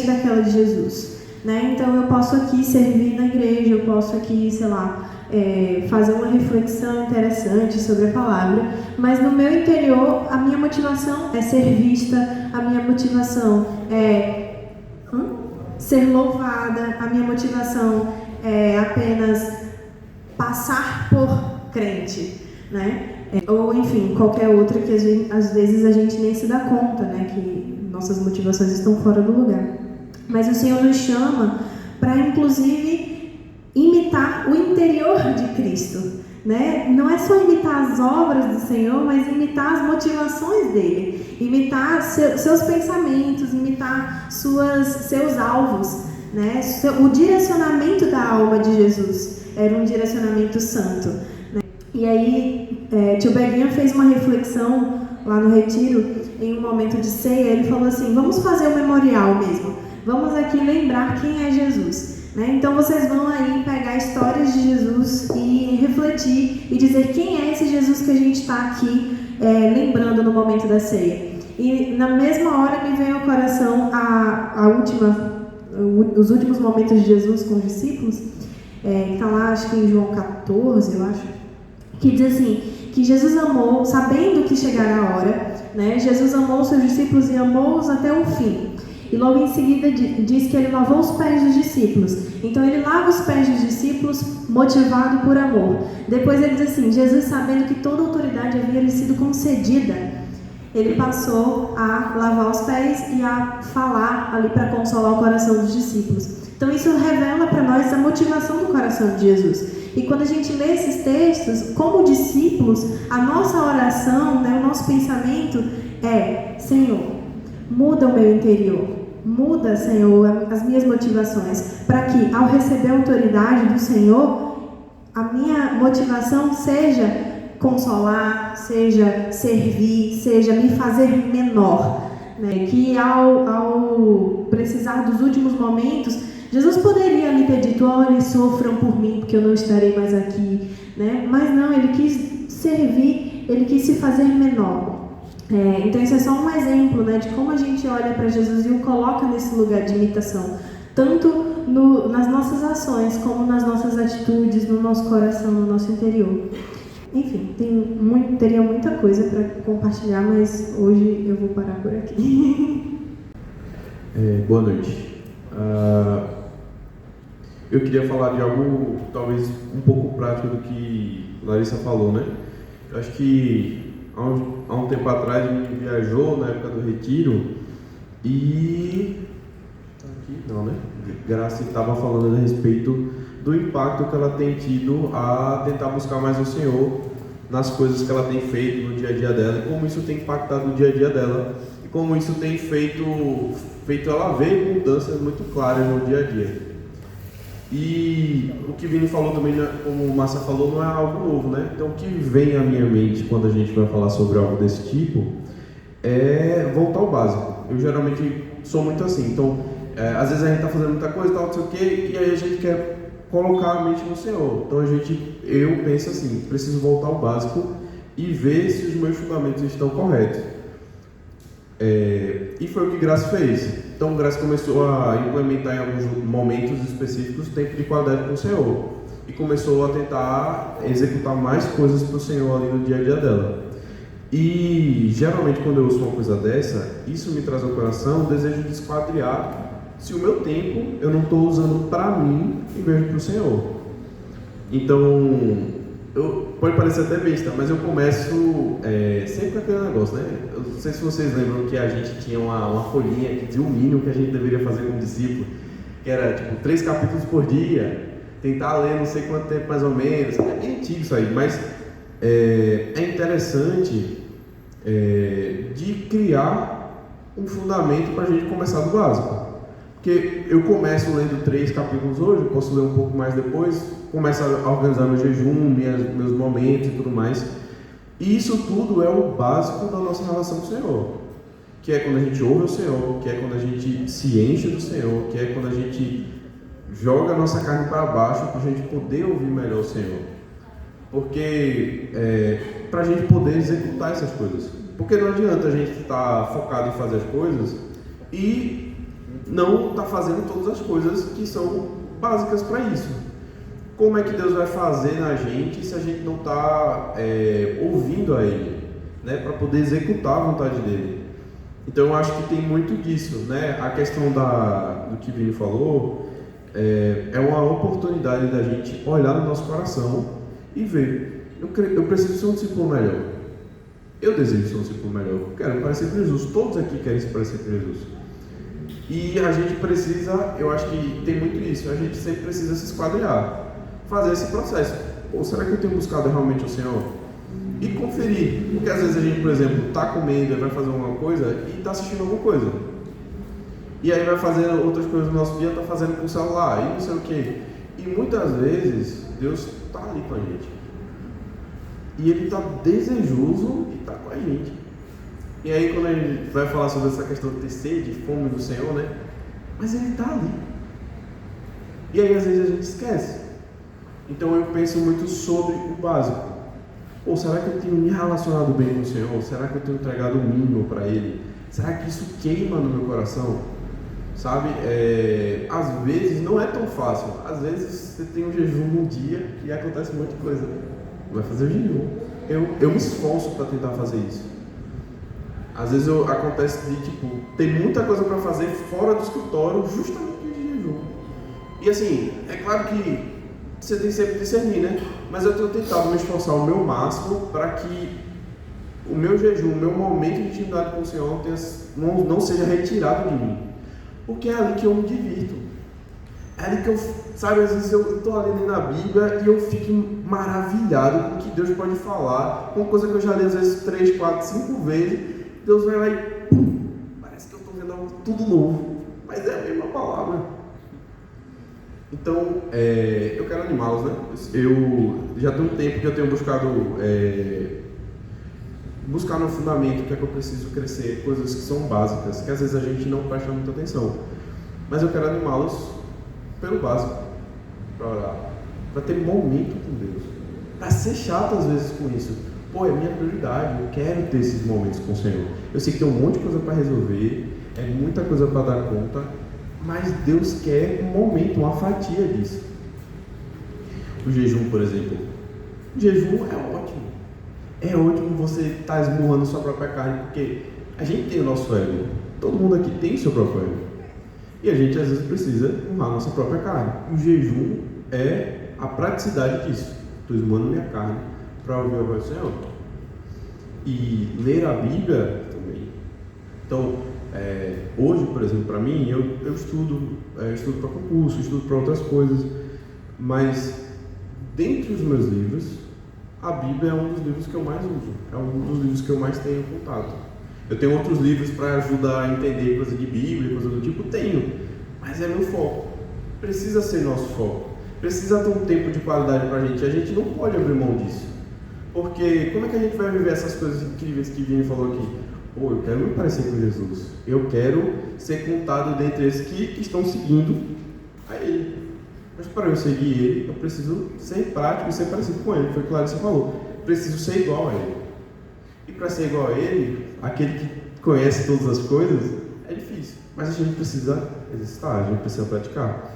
H: daquela de Jesus, né? Então, eu posso aqui servir na igreja, eu posso aqui, sei lá, fazer uma reflexão interessante sobre a palavra, mas no meu interior, a minha motivação é ser vista, a minha motivação é ser louvada, a minha motivação é apenas passar por crente, né? Ou enfim, qualquer outra que às vezes a gente nem se dá conta, né? Que nossas motivações estão fora do lugar. Mas o Senhor nos chama para, inclusive, imitar o interior de Cristo, né? Não é só imitar as obras do Senhor, mas imitar as motivações dele, imitar seus pensamentos, imitar seus alvos, né? O direcionamento da alma de Jesus era um direcionamento santo, né? E aí, tio Beguinha fez uma reflexão lá no retiro, em um momento de ceia, ele falou assim, vamos fazer o memorial mesmo, vamos aqui lembrar quem é Jesus, né? Então vocês vão aí pegar histórias de Jesus e refletir e dizer quem é esse Jesus que a gente está aqui lembrando no momento da ceia. E na mesma hora me veio ao coração os últimos momentos de Jesus com os discípulos, está lá, acho que em João 14, eu acho, que diz assim, que Jesus amou, sabendo que chegara a hora, né, Jesus amou os seus discípulos e amou-os até o fim. E logo em seguida diz que ele lavou os pés dos discípulos. Então ele lava os pés dos discípulos motivado por amor. Depois ele diz assim, Jesus, sabendo que toda autoridade havia lhe sido concedida, ele passou a lavar os pés e a falar ali para consolar o coração dos discípulos. Então isso revela para nós a motivação do coração de Jesus. E quando a gente lê esses textos, como discípulos, a nossa oração, né, o nosso pensamento é, Senhor, muda o meu interior, muda, Senhor, as minhas motivações, para que ao receber a autoridade do Senhor, a minha motivação seja consolar, seja servir, seja me fazer menor, né? Que ao precisar dos últimos momentos, Jesus poderia me ter dito, olha, sofram por mim, porque eu não estarei mais aqui, né? Mas não, ele quis servir, ele quis se fazer menor. Então isso é só um exemplo, né, de como a gente olha para Jesus e o coloca nesse lugar de imitação, tanto nas nossas ações, como nas nossas atitudes, no nosso coração, no nosso interior. Enfim, teria muita coisa para compartilhar, mas hoje eu vou parar por aqui.
I: Boa noite. Eu queria falar de algo talvez um pouco prático do que Larissa falou, né? Eu acho que há um tempo atrás a gente viajou na época do retiro e... Aqui, não, né? Graça estava falando a respeito do impacto que ela tem tido a tentar buscar mais o Senhor nas coisas que ela tem feito no dia a dia dela e como isso tem impactado no dia a dia dela e como isso tem feito ela ver mudanças muito claras no dia a dia. E o que Vini falou também, como o Márcia falou, não é algo novo, né? Então o que vem à minha mente quando a gente vai falar sobre algo desse tipo é voltar ao básico. Eu geralmente sou muito assim, então às vezes a gente está fazendo muita coisa, tal, não sei o quê, e aí a gente quer colocar a mente no Senhor. Então eu penso assim, preciso voltar ao básico e ver se os meus fundamentos estão corretos. E foi o que Graça fez. Então Graça começou a implementar em alguns momentos específicos tempo de qualidade com o Senhor e começou a tentar executar mais coisas para o Senhor ali no dia a dia dela. E geralmente quando eu ouço uma coisa dessa, isso me traz ao coração o desejo de esquadriar se o meu tempo eu não estou usando para mim em vez para o Senhor. Então, pode parecer até besta, mas eu começo sempre com aquele negócio, né? Eu não sei se vocês lembram que a gente tinha uma folhinha que dizia o mínimo que a gente deveria fazer como discípulo, que era tipo 3 capítulos por dia, tentar ler não sei quanto tempo mais ou menos. É bem antigo isso aí, mas é interessante de criar um fundamento para a gente começar do básico. Porque eu começo lendo 3 capítulos hoje, posso ler um pouco mais depois, começo a organizar meu jejum, meus momentos e tudo mais. E isso tudo é o básico da nossa relação com o Senhor. Que é quando a gente ouve o Senhor, que é quando a gente se enche do Senhor, que é quando a gente joga a nossa carne para baixo para a gente poder ouvir melhor o Senhor. Porque para a gente poder executar essas coisas. Porque não adianta a gente estar focado em fazer as coisas e não está fazendo todas as coisas que são básicas para isso. Como é que Deus vai fazer na gente se a gente não está ouvindo a Ele, né, para poder executar a vontade dEle? Então eu acho que tem muito disso, né? A questão do que o Vini falou é uma oportunidade da gente olhar no nosso coração e ver, eu preciso ser um discípulo melhor. Eu desejo ser um discípulo melhor. Eu quero parecer com Jesus. Todos aqui querem se parecer com Jesus. E a gente precisa, eu acho que tem muito isso, a gente sempre precisa se esquadriar, fazer esse processo. Ou será que eu tenho buscado realmente o Senhor? E conferir, porque às vezes a gente, por exemplo, está comendo, vai fazer alguma coisa e está assistindo alguma coisa. E aí vai fazer outras coisas no nosso dia, está fazendo com o celular e não sei o quê. E muitas vezes Deus está ali com a gente. E Ele está desejoso de estar com a gente. E aí quando a gente vai falar sobre essa questão de ter sede, fome do Senhor, né? Mas Ele está ali. E aí às vezes a gente esquece. Então eu penso muito sobre o básico. Ou será que eu tenho me relacionado bem com o Senhor? Será que eu tenho entregado o mínimo para Ele? Será que isso queima no meu coração? Sabe? Às vezes não é tão fácil. Às vezes você tem um jejum num dia e acontece muita coisa. Vai fazer o jejum. Eu me esforço para tentar fazer isso. Às vezes acontece de, tem muita coisa para fazer fora do escritório, justamente de jejum. E assim, é claro que você tem sempre que discernir, né? Mas eu tenho tentado me esforçar o meu máximo para que o meu jejum, o meu momento de intimidade com o Senhor não seja retirado de mim. Porque é ali que eu me divirto. É ali que eu, sabe, às vezes eu estou ali lendo a Bíblia e eu fico maravilhado com o que Deus pode falar, com coisa que eu já li às vezes 3, 4, 5 vezes. Deus vai lá e pum, parece que eu estou vendo algo tudo novo, mas é a mesma palavra. Então, eu quero animá-los, né? Eu já tem um tempo que eu tenho buscado buscar no fundamento que é que eu preciso crescer, coisas que são básicas, que às vezes a gente não presta muita atenção. Mas eu quero animá-los pelo básico, para orar, para ter momento com Deus, para ser chato às vezes com isso. Pô, é minha prioridade, eu quero ter esses momentos com o Senhor. Eu sei que tem um monte de coisa para resolver, é muita coisa para dar conta, mas Deus quer um momento, uma fatia disso. O jejum, por exemplo. O jejum é ótimo. É ótimo você estar esmurrando sua própria carne, porque a gente tem o nosso ego. Todo mundo aqui tem o seu próprio ego. E a gente às vezes precisa esmurrar a nossa própria carne. O jejum é a praticidade disso. Estou esmurrando minha carne para ouvir a voz do Senhor. e ler a Bíblia também. Então, hoje, por exemplo, para mim, eu estudo para concurso, estudo para outras coisas, mas dentre os meus livros, a Bíblia é um dos livros que eu mais uso, é um dos livros que eu mais tenho contato. Eu tenho outros livros para ajudar a entender coisa de Bíblia, coisa do tipo, tenho, mas é meu foco. Precisa ser nosso foco. Precisa ter um tempo de qualidade para a gente não pode abrir mão disso. Porque como é que a gente vai viver essas coisas incríveis que Vini falou aqui? Pô, eu quero me parecer com Jesus. Eu quero ser contado dentre esses que estão seguindo a Ele. Mas para eu seguir Ele, eu preciso ser prático e ser parecido com Ele. Foi claro que você falou. Preciso ser igual a Ele. E para ser igual a Ele, aquele que conhece todas as coisas, é difícil. Mas a gente precisa exercitar, a gente precisa praticar.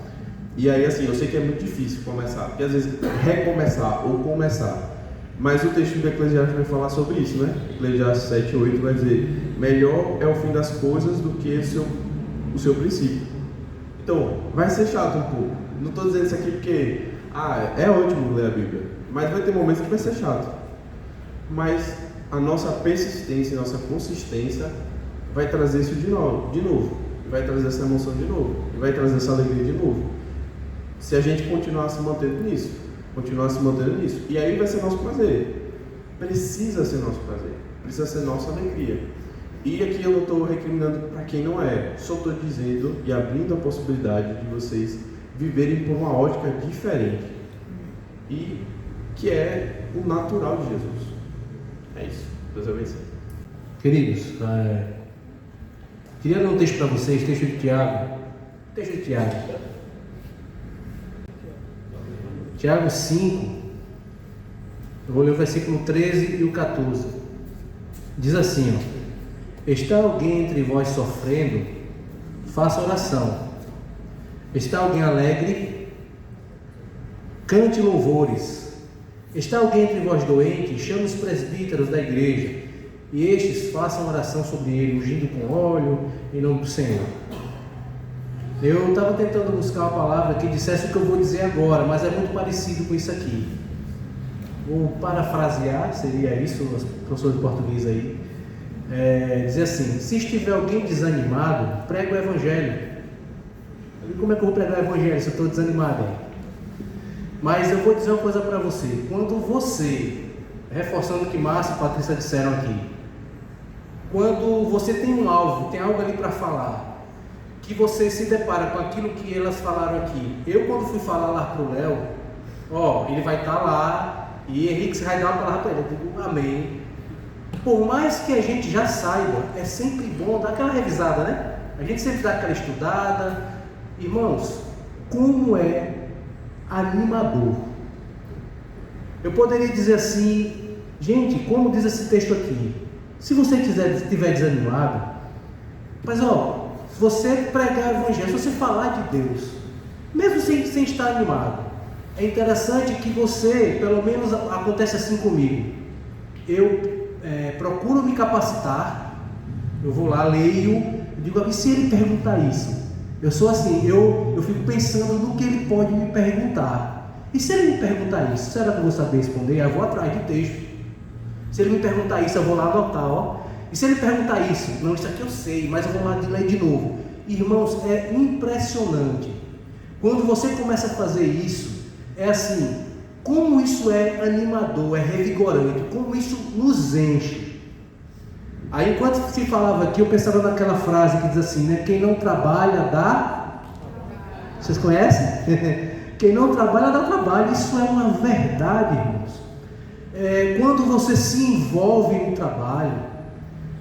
I: E aí, assim, eu sei que é muito difícil começar, porque às vezes recomeçar ou começar. Mas o texto de Eclesiastes vai falar sobre isso, né? Eclesiastes 7:8 vai dizer: melhor é o fim das coisas do que o seu princípio. Então, vai ser chato um pouco. Não estou dizendo isso aqui porque é ótimo ler a Bíblia, mas vai ter momentos que vai ser chato. Mas a nossa persistência, a nossa consistência vai trazer isso de novo. Vai trazer essa emoção de novo. E vai trazer essa alegria de novo. Se a gente continuar se mantendo nisso. E aí vai ser nosso prazer. Precisa ser nosso prazer. Precisa ser nossa alegria. E aqui eu não estou recriminando para quem não é. Só estou dizendo e abrindo a possibilidade de vocês viverem por uma ótica diferente. E que é o natural de Jesus. É isso. Deus abençoe.
D: Queridos, queria ler um texto para vocês, texto de Tiago. Tiago 5, eu vou ler o versículo 13 e o 14. Diz assim, está alguém entre vós sofrendo? Faça oração. Está alguém alegre? Cante louvores. Está alguém entre vós doente? Chame os presbíteros da igreja, e estes façam oração sobre ele, ungindo com óleo, em nome do Senhor. Eu estava tentando buscar uma palavra que dissesse o que eu vou dizer agora, mas é muito parecido com isso aqui. Vou parafrasear, seria isso, professor de português aí. Dizer assim: se estiver alguém desanimado, prega o Evangelho. Como é que eu vou pregar o Evangelho se eu estou desanimado? Mas eu vou dizer uma coisa para você. Quando você, reforçando o que Márcio e Patrícia disseram aqui, quando você tem um alvo, tem algo ali para falar, que você se depara com aquilo que elas falaram aqui. Eu, quando fui falar lá para o Léo, ele vai estar lá e Henrique vai dar uma palavra para ele. Eu digo, amém. Por mais que a gente já saiba, é sempre bom dar aquela revisada, né? A gente sempre dá aquela estudada. Irmãos, como é animador. Eu poderia dizer assim, gente, como diz esse texto aqui, se você estiver desanimado, mas se você pregar o Evangelho, se você falar de Deus, mesmo sem estar animado, é interessante que você, pelo menos acontece assim comigo, eu procuro me capacitar, eu vou lá, leio, digo, e se ele perguntar isso? Eu sou assim, eu fico pensando no que ele pode me perguntar. E se ele me perguntar isso, será que eu vou saber responder? Eu vou atrás de texto. Se ele me perguntar isso, eu vou lá anotar, E se ele perguntar isso, não, isso aqui eu sei, mas eu vou lá ler de novo. Irmãos, é impressionante. Quando você começa a fazer isso, é assim, como isso é animador, é revigorante, como isso nos enche. Aí enquanto se falava aqui, eu pensava naquela frase que diz assim, né? Quem não trabalha dá... Vocês conhecem? Quem não trabalha dá trabalho. Isso é uma verdade, irmãos. Quando você se envolve no trabalho,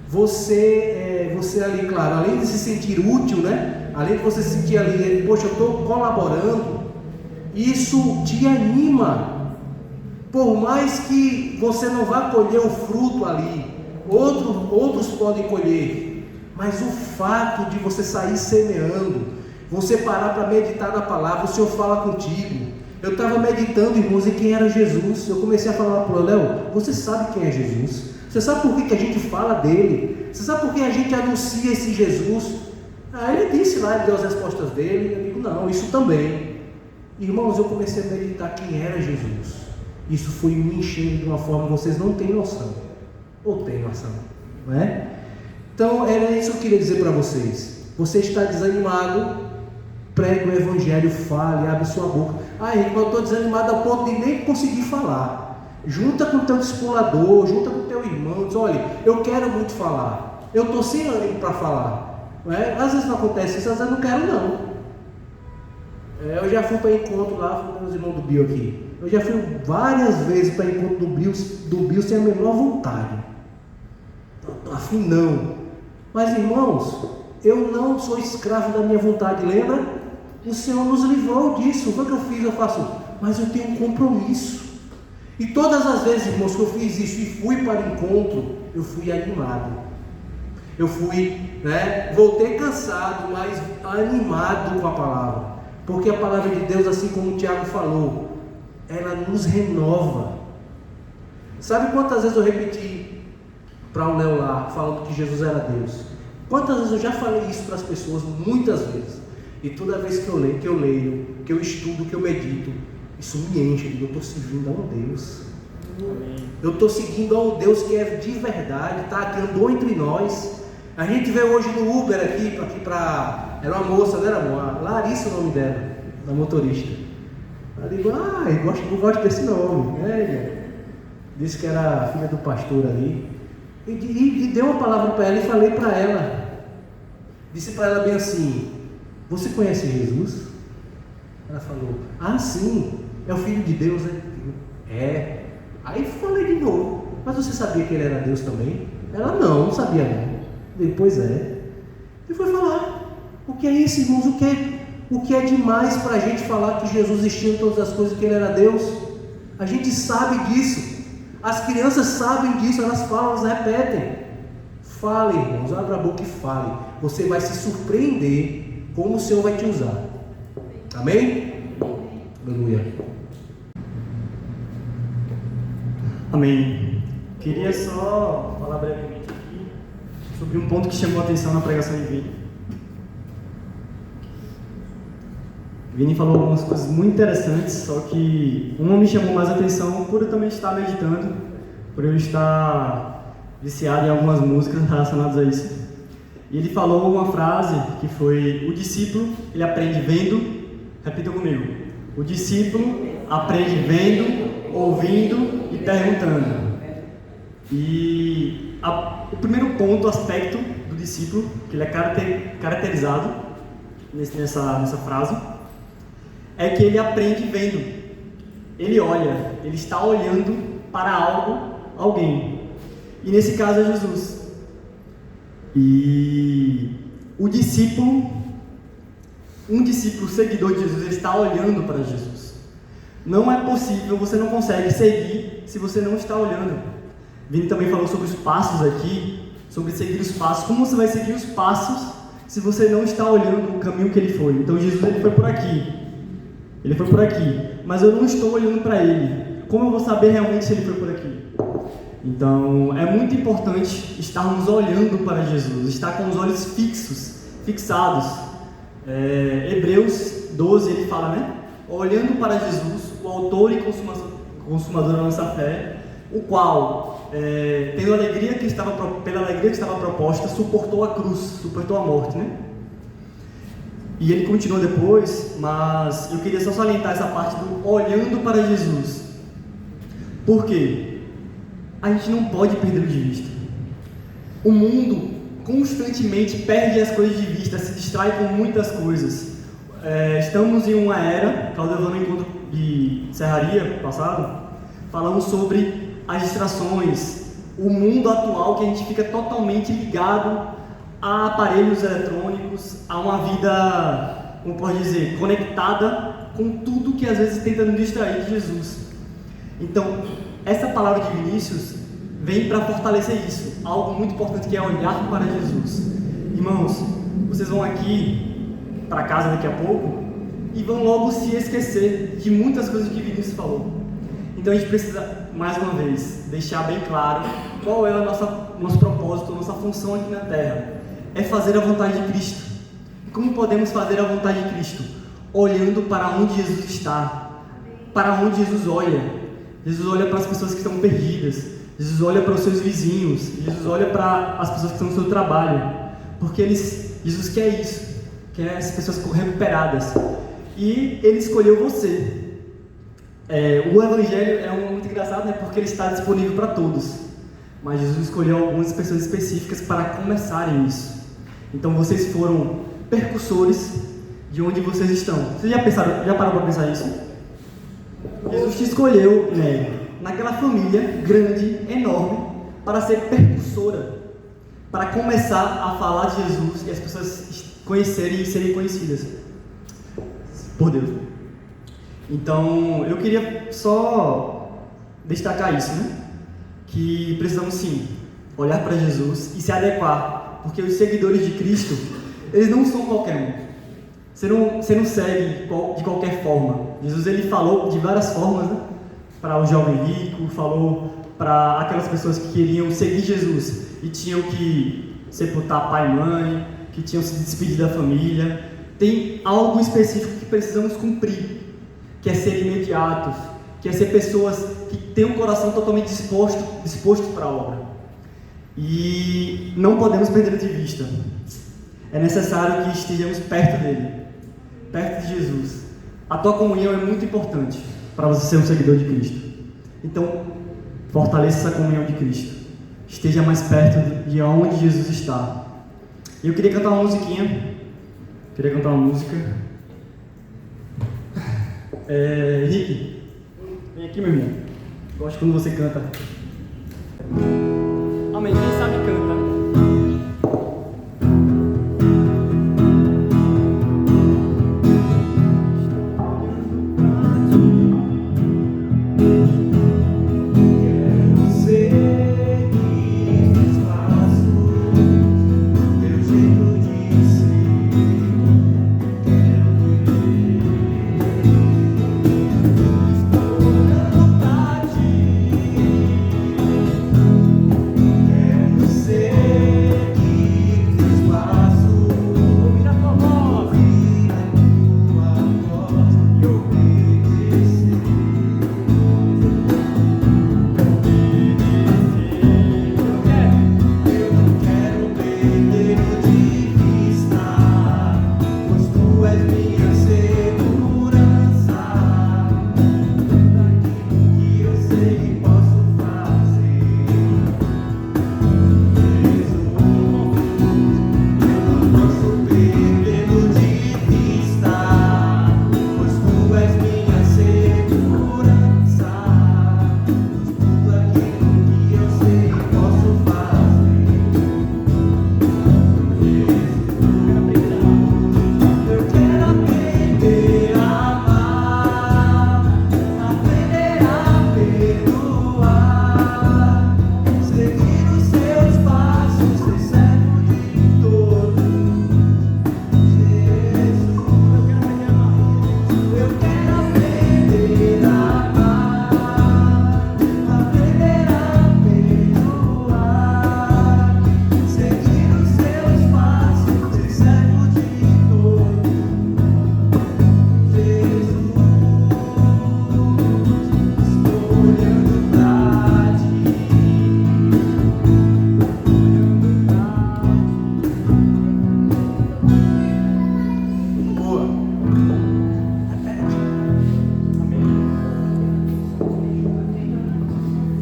D: você ali, claro, além de se sentir útil, né? Além de você se sentir ali, poxa, eu estou colaborando, isso te anima. Por mais que você não vá colher o fruto ali, outros podem colher, mas o fato de você sair semeando, você parar para meditar na palavra, o Senhor fala contigo. Eu estava meditando, irmãos, em quem era Jesus. Eu comecei a falar para o Léo, você sabe quem é Jesus? Você sabe por que a gente fala dele? Você sabe por que a gente anuncia esse Jesus? Ele disse lá, ele deu as respostas dele. Eu digo, não, isso também. Irmãos, eu comecei a meditar quem era Jesus. Isso foi me enchendo de uma forma que vocês não têm noção. Ou tem maçã? Não é? Então, era isso que eu queria dizer para vocês. Você está desanimado, pregue o evangelho, fale, abre sua boca. Ah, Henrique, eu estou desanimado ao ponto de nem conseguir falar. Junta com o teu discipulador, junta com o teu irmão, diz, olha, eu quero muito falar. Eu estou sem ânimo para falar. Não é? Às vezes não acontece isso, às vezes eu não quero não. Eu já fui para encontro lá, fui com os irmãos do Bill aqui. Eu já fui várias vezes para encontro do Bill sem a menor vontade. Afim não. Mas irmãos, eu não sou escravo da minha vontade, lembra? O Senhor nos livrou disso. O que eu fiz? Eu faço, mas eu tenho um compromisso. E todas as vezes, irmãos, que eu fiz isso e fui para o encontro, eu fui animado. Eu fui, voltei cansado, mas animado com a palavra. Porque a palavra de Deus, assim como o Tiago falou, ela nos renova. Sabe quantas vezes eu repeti para o Léo lá, falando que Jesus era Deus? Quantas vezes eu já falei isso para as pessoas? Muitas vezes. E toda vez que eu leio, que eu estudo, que eu medito, isso me enche. Eu estou servindo a um Deus. Eu estou seguindo a um Deus que é de verdade, tá? Que andou entre nós. A gente vê hoje no Uber aqui para... Era uma moça, não era amor? A Larissa, o nome dela, da motorista. Ela digo, eu gosto desse nome, né? Disse que era filha do pastor ali. E dei uma palavra para ela e falei para ela. Disse para ela bem assim, você conhece Jesus? Ela falou, sim, é o Filho de Deus, né? É. Aí falei de novo, mas você sabia que ele era Deus também? Ela não sabia não. Depois e foi falar. O que é isso, irmãos? O que é demais para a gente falar que Jesus existiu em todas as coisas, que ele era Deus? A gente sabe disso. As crianças sabem disso, elas falam, elas repetem. Fale, irmãos, abra a boca e fale. Você vai se surpreender como o Senhor vai te usar. Amém? Aleluia.
B: Amém. Queria só falar brevemente aqui sobre um ponto que chamou a atenção na pregação de Vini. Vini falou algumas coisas muito interessantes, só que uma me chamou mais a atenção por eu também estar meditando, por eu estar viciado em algumas músicas relacionadas a isso. E ele falou uma frase que foi: o discípulo, ele aprende vendo, repita comigo, o discípulo aprende vendo, ouvindo e perguntando. E o primeiro ponto, aspecto do discípulo, que ele é caracterizado nessa frase, é que ele aprende vendo. Ele olha, ele está olhando para algo, alguém. E nesse caso é Jesus. E o discípulo, um discípulo seguidor de Jesus, ele está olhando para Jesus. Não é possível, você não consegue seguir se você não está olhando. Vini também falou sobre os passos aqui, sobre seguir os passos. Como você vai seguir os passos se você não está olhando o caminho que ele foi? Então Jesus, ele foi por aqui. Ele foi por aqui, mas eu não estou olhando para ele. Como eu vou saber realmente se ele foi por aqui? Então, é muito importante estarmos olhando para Jesus, estar com os olhos fixados. Hebreus 12, ele fala, né? Olhando para Jesus, o autor e consumador da nossa fé, o qual, pela alegria que estava proposta, suportou a cruz, suportou a morte, né? E ele continua depois, mas eu queria só salientar essa parte do olhando para Jesus. Por quê? A gente não pode perder de vista. O mundo constantemente perde as coisas de vista, se distrai com muitas coisas. Estamos em uma era, Claudio levou no encontro de serraria passado, falamos sobre as distrações, o mundo atual que a gente fica totalmente ligado a aparelhos eletrônicos, a uma vida, como pode dizer, conectada com tudo que às vezes tenta nos distrair de Jesus. Então, essa palavra de Vinícius vem para fortalecer isso, algo muito importante que é olhar para Jesus. Irmãos, vocês vão aqui para casa daqui a pouco e vão logo se esquecer de muitas coisas que Vinícius falou. Então a gente precisa, mais uma vez, deixar bem claro qual é o nosso propósito, a nossa função aqui na Terra. É fazer a vontade de Cristo. Como podemos fazer a vontade de Cristo? Olhando para onde Jesus está, para onde Jesus olha. Jesus olha para as pessoas que estão perdidas. Jesus olha para os seus vizinhos, Jesus olha para as pessoas que estão no seu trabalho, porque Jesus quer isso, quer as pessoas recuperadas, e Ele escolheu você. O Evangelho é muito engraçado, né, porque ele está disponível para todos, mas Jesus escolheu algumas pessoas específicas para começarem isso. Então vocês foram percussores de onde vocês estão. Vocês já pararam para pensar isso? Jesus te escolheu, né, naquela família grande, enorme, para ser percussora, para começar a falar de Jesus e as pessoas conhecerem e serem conhecidas por Deus. Então, eu queria só destacar isso, né? Que precisamos sim olhar para Jesus e se adequar, porque os seguidores de Cristo, eles não são qualquer um. Você não segue de qualquer forma. Jesus, ele falou de várias formas, né? Para o jovem rico, falou para aquelas pessoas que queriam seguir Jesus e tinham que sepultar pai e mãe, que tinham se despedido da família. Tem algo específico que precisamos cumprir, que é ser imediatos, que é ser pessoas que têm um coração totalmente disposto para a obra. E não podemos perder de vista. É necessário que estejamos perto dele, perto de Jesus. A tua comunhão é muito importante para você ser um seguidor de Cristo. Então, fortaleça essa comunhão de Cristo. Esteja mais perto de onde Jesus está. Eu queria cantar uma musiquinha. Henrique, vem aqui, meu irmão. Gosto quando você canta. Amém. Quem sabe canta, né?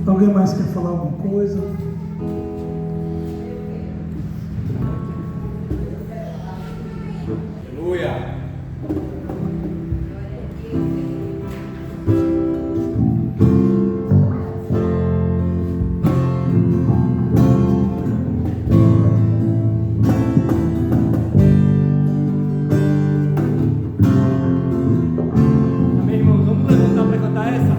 A: Alguém mais quer falar alguma coisa?
D: Aleluia.
B: Amém, irmãos? Vamos levantar para cantar essa?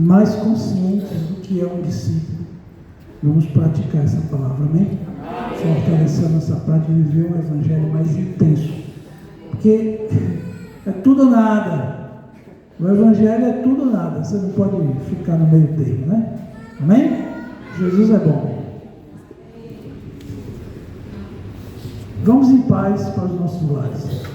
A: mais conscientes do que é um discípulo. Vamos praticar essa palavra, amém? Fortalecer a nossa prática de viver um evangelho mais intenso. Porque é tudo ou nada. O evangelho é tudo ou nada. Você não pode ficar no meio termo, né? Amém? Jesus é bom. Vamos em paz para os nossos lares.